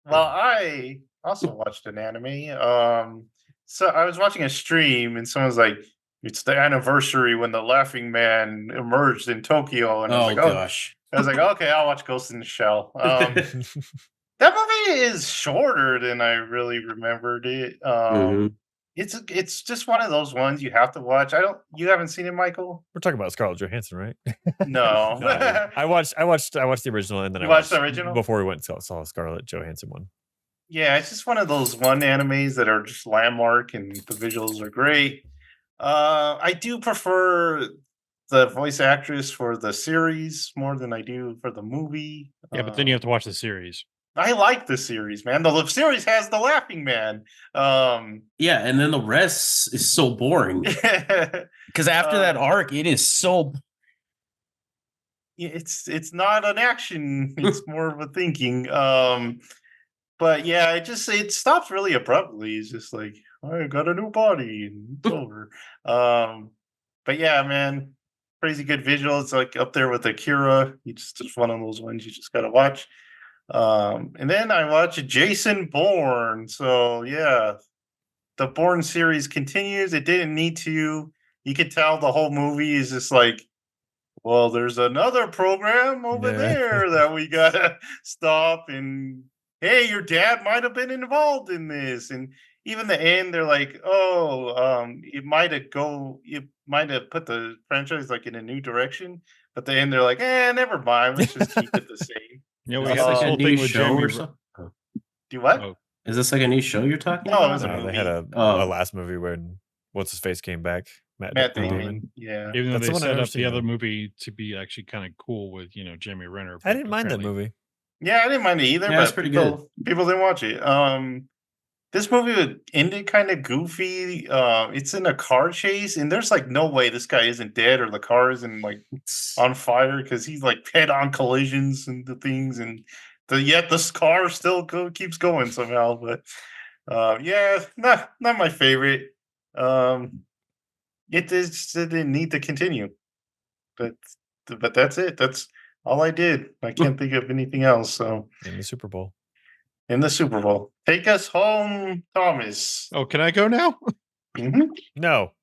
Well, I also watched an anime. So I was watching a stream, and someone's like, "It's the anniversary when the Laughing Man emerged in Tokyo," and I Oh was like, "Oh." gosh. I was like, "Okay, I'll watch Ghost in the Shell." That movie is shorter than I really remembered it. Mhm. It's just one of those ones you have to watch. You haven't seen it, Michael? We're talking about Scarlett Johansson, right? No. I watched the original, and then You I watched the original? before we went and saw Scarlett Johansson one. Yeah, it's just one of those one animes that are just landmark and the visuals are great. I do prefer the voice actress for the series more than I do for the movie. Yeah, but then you have to watch the series. I like the series, man. The series has the Laughing Man. Yeah, and then the rest is so boring. Because after that arc, it is so. it's not an action; it's more of a thinking. But yeah, it stops really abruptly. It's just like I got a new body and it's over. But yeah, man, crazy good visuals. Like up there with Akira. It's just one of those ones you just gotta watch. And then I watched Jason Bourne. So yeah, the Bourne series continues. It didn't need to. You could tell the whole movie is just like, well, there's another program over Yeah. there that we gotta stop. And hey, your dad might have been involved in this. And even the end, they're like, oh, it might have put the franchise like in a new direction. But the end, they're like, never mind. Let's just keep it the same. Yeah, Is we this had like this a whole new thing with show Jeremy. or something? Oh. Do what? Oh, Is this like a new show you're talking No, it about? was a No, they had a Oh. last movie when what's his face came back, Matt Matt Damon. Yeah. even though That's the they one I've set never up the seen, other though. movie to be actually kind of cool with Jeremy Renner. I but didn't mind that apparently- movie. Yeah, I didn't mind it either, Yeah, it's but pretty people didn't watch it. This movie ended kind of goofy. It's in a car chase, and there's like no way this guy isn't dead or the car isn't like on fire because he's like head-on collisions and the things, and yet this car still keeps going somehow. But yeah, not my favorite. It didn't need to continue, but that's it. That's all I did. I can't think of anything else. So In the Super Bowl. in the Super Bowl, take us home, Thomas. Oh, can I go now? Mhm. No.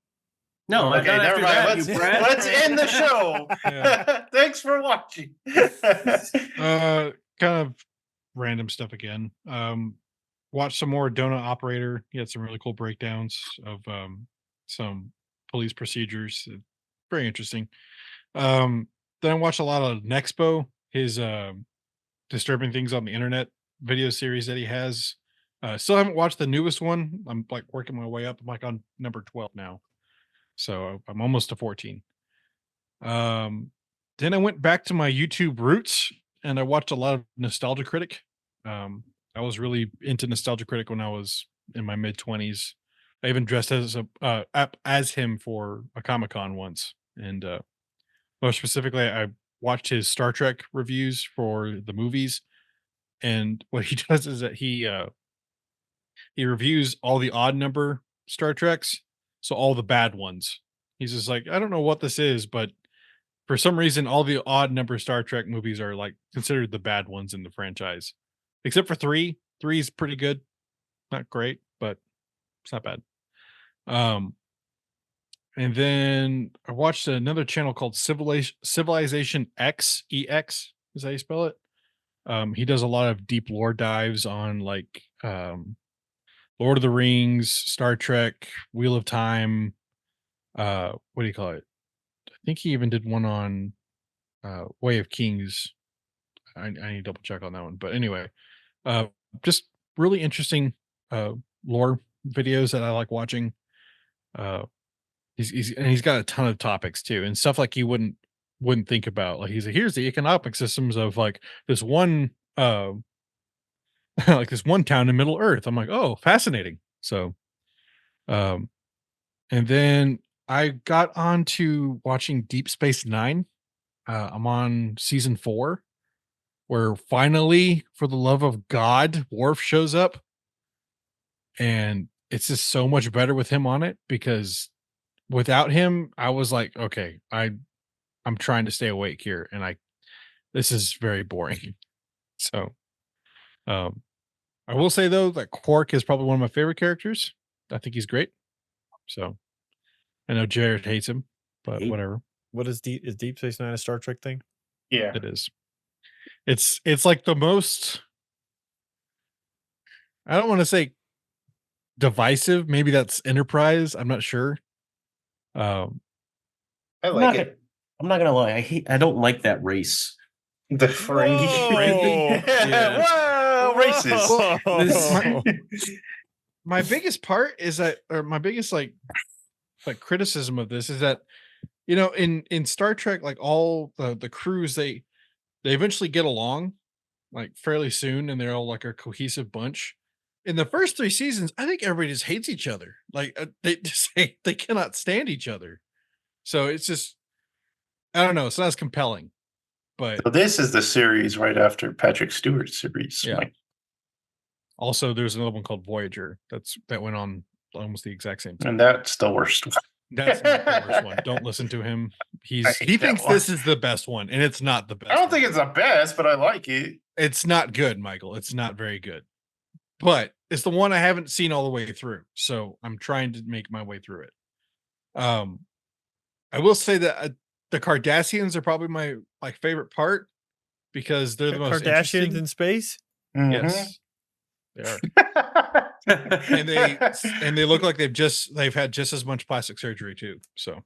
No, Okay, not never after mind. that, Let's you brat. let's end the show. Yeah. Thanks for watching. Kind of random stuff again. Watch some more Donut Operator. He had some really cool breakdowns of some police procedures. Very interesting. Then I watched a lot of Nexpo, his disturbing things on the internet video series that he has. Still haven't watched the newest one. I'm like working my way up. I'm like on number 12 now. So I'm almost to 14. Then I went back to my YouTube roots and I watched a lot of Nostalgia Critic. I was really into Nostalgia Critic when I was in my mid 20s. I even dressed as him for a Comic-Con once. And more specifically, I watched his Star Trek reviews for the movies. And what he does is that he reviews all the odd number Star Treks, so all the bad ones. He's just like, I don't know what this is, but for some reason, all the odd number Star Trek movies are like considered the bad ones in the franchise, except for 3. 3 is pretty good, not great, but it's not bad. And then I watched another channel called Civilization X, EX is how you spell it. He does a lot of deep lore dives on like Lord of the Rings, Star Trek, Wheel of Time. What do you call it? I think he even did one on Way of Kings. I need to double check on that one. But anyway, just really interesting lore videos that I like watching. He's got a ton of topics too, and stuff like you wouldn't think about. Like he's like, here's the economic systems of like this one like this one town in Middle Earth. I'm like, oh, fascinating. So and then I got on to watching Deep Space Nine. I'm on season 4, where finally, for the love of God, Worf shows up. And it's just so much better with him on it, because without him, I was like, okay, I'm trying to stay awake here, and this is very boring. So I will say though that Quark is probably one of my favorite characters. I think he's great. So I know Jared hates him, but whatever. What is Deep Space Nine a Star Trek thing? Yeah. It is. It's like the most, I don't want to say divisive. Maybe that's Enterprise. I'm not sure. I I'm like not it. I'm not gonna lie. I don't like that race. The Ferengi. Whoa! Yeah. Whoa, racist. Whoa. My biggest part is that, or my biggest like criticism of this is that, in Star Trek, like all the crews, they eventually get along like fairly soon, and they're all like a cohesive bunch. In the first 3 seasons, I think everybody just hates each other. Like they just they cannot stand each other. So it's just, I don't know. It's not as compelling, but So this is the series right after Patrick Stewart's series. Yeah. Mike. also there's another one called Voyager that went on almost the exact same time. And that's the worst one. That's not the worst one. Don't listen to him. He hate that thinks one. this is the best one, and it's not the best. I don't think one. it's the best, but I like it. It's not good, Michael. It's not very good. But it's the one I haven't seen all the way through. So I'm trying to make my way through it. I will say that the Cardassians are probably my favorite part because they're the most Kardashians interesting. in space. Mhm. Yes. They are. and they look like they've had just as much plastic surgery too. So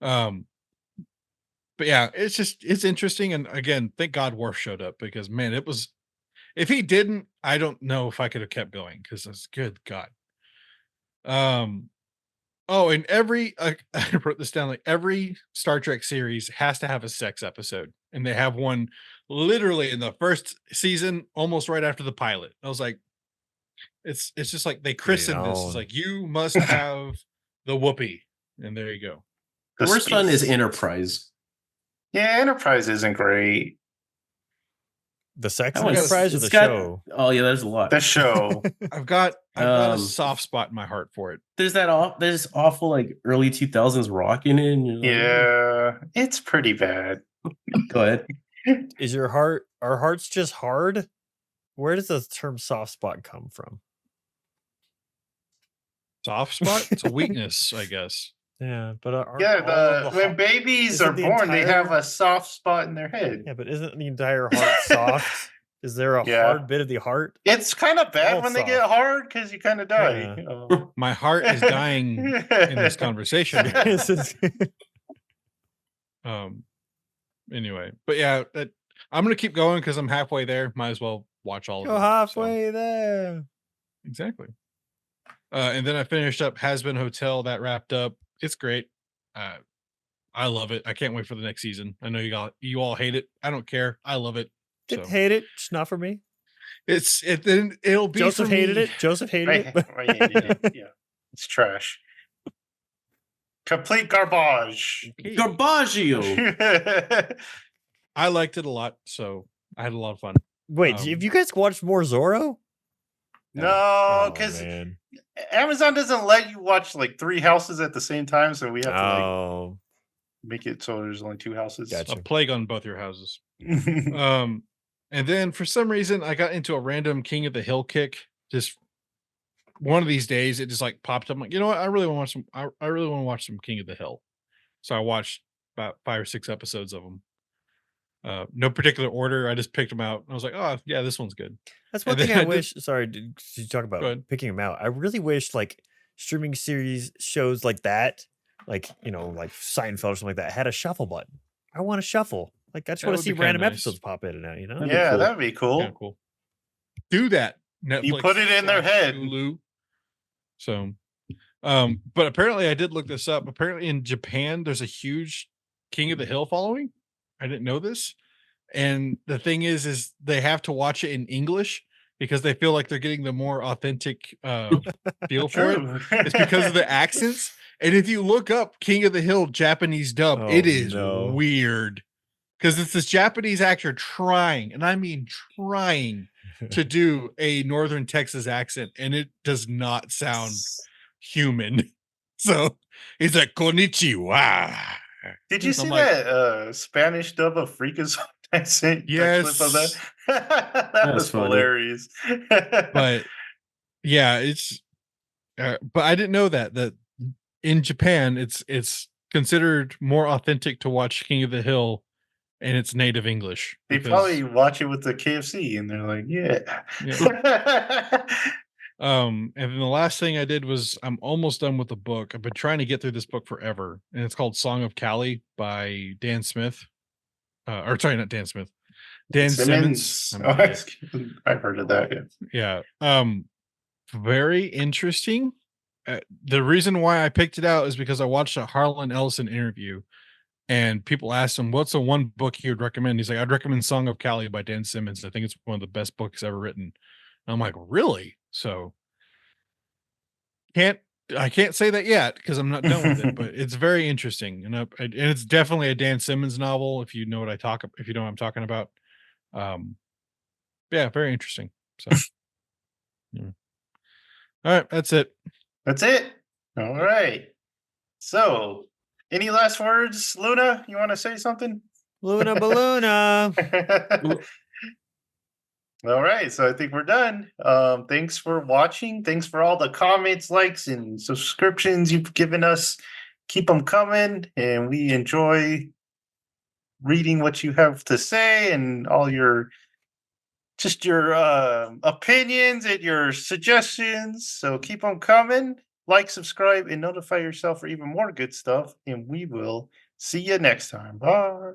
but yeah, it's interesting. And again, thank God Worf showed up, because man, if he didn't, I don't know if I could have kept going, because that's good God. Oh, and every I wrote this down, like every Star Trek series has to have a sex episode, and they have one literally in the first season, almost right after the pilot. I was like, it's just like they christened this. It's on. like, you must have the whoopee, and there you go. The The worst one is space. Enterprise. Yeah, Enterprise isn't great. The sex That one's- Enterprise or it's the got- show? Oh yeah, there's a lot. The show. I've got a Um, soft spot in my heart for it. There's there's awful like early 2000s rock in it. And you're like, Yeah, it's pretty bad. Go ahead. Is our hearts just hard? Where does the term soft spot come from? Soft spot? It's a weakness, I guess. Yeah, but aren't Yeah, all of when heart- babies isn't are the born, they have entire- a soft spot in their head. Yeah, but isn't the entire heart soft? Is there a Yeah. hard bit of the heart? It's kind of bad All when they get soft. hard because you kind of die. Yeah. Oh. My heart is dying in this conversation. This is- Anyway, but yeah, I'm gonna keep going because I'm halfway there. Might as well watch all of Go them. halfway there. Exactly. And then I finished up Has Been Hotel. That wrapped up. It's great. I love it. I can't wait for the next season. I know you all hate it. I don't care. I love it. Didn't So hate it. Just not for me. It'll be Joseph for hated me. it. Joseph hated it. I hated it. Yeah, it's trash. Complete garbage. Okay. Garbaggio. I liked it a lot, so I had a lot of fun. Wait, Um, have you guys watched more Zorro? No, Oh, because man. Amazon doesn't let you watch like 3 houses at the same time, so we have to like Oh, make it so there's only 2 houses. Gotcha. A plague on both your houses. And then for some reason I got into a random King of the Hill kick. Just one of these days, it just like popped up. I'm like, you know what? I really want to watch some. I really want to watch some King of the Hill. So I watched about 5 or 6 episodes of them. No particular order. I just picked them out. I was like, oh yeah, this one's good. that's one And thing then I I did- wish. Sorry, did you talk Go about ahead. picking them out? I really wish like streaming series shows like that, like like Seinfeld or something like that, had a shuffle button. I want to shuffle. Like I just That want would to see be kinda random nice. episodes pop in and out. That'd be Yeah, cool. that'd be cool. Kinda cool. Do that. Netflix put it in their slash head. Hulu. So, but apparently I did look this up. Apparently in Japan, there's a huge King of the Hill following. I didn't know this. And the thing is they have to watch it in English because they feel like they're getting the more authentic feel for it. True. It's because of the accents. And if you look up King of the Hill Japanese dub, Oh, it is no. weird because it's this Japanese actor trying, and I mean trying, to do a Northern Texas accent, and it does not sound human. So he's like, Konnichiwa. Did you I'm see like- that Spanish dub of Freakazoid I sent? a clip of Yes. that? That was funny. hilarious. But yeah, it's but I didn't know that in Japan it's considered more authentic to watch King of the Hill in its native English. they because- probably watch it with the KFC and they're like, yeah. And then the last thing I did was I'm almost done with the book. I've been trying to get through this book forever, and it's called Song of Cali by Dan Smith. Or sorry, not Dan Smith. Dan Simmons. I'm an idiot. I've heard of that. Yeah. Yeah. Very interesting. The reason why I picked it out is because I watched a Harlan Ellison interview, and people asked him what's the one book he would recommend. He's like, I'd recommend Song of Kali by Dan Simmons. I think it's one of the best books ever written. And I'm like, really? So I can't say that yet because I'm not done with it, but it's very interesting, and it's definitely a Dan Simmons novel. If you know what if you know what I'm talking about, yeah, very interesting. So, yeah. All right, that's it. That's it. All right. So, any last words, Luna? You want to say something? Luna Balloona. All right, so I think we're done. Thanks for watching. Thanks for all the comments, likes, and subscriptions you've given us. Keep them coming, and we enjoy reading what you have to say and all your opinions and your suggestions. So keep them coming. Like, subscribe, and notify yourself for even more good stuff. And we will see you next time. Bye.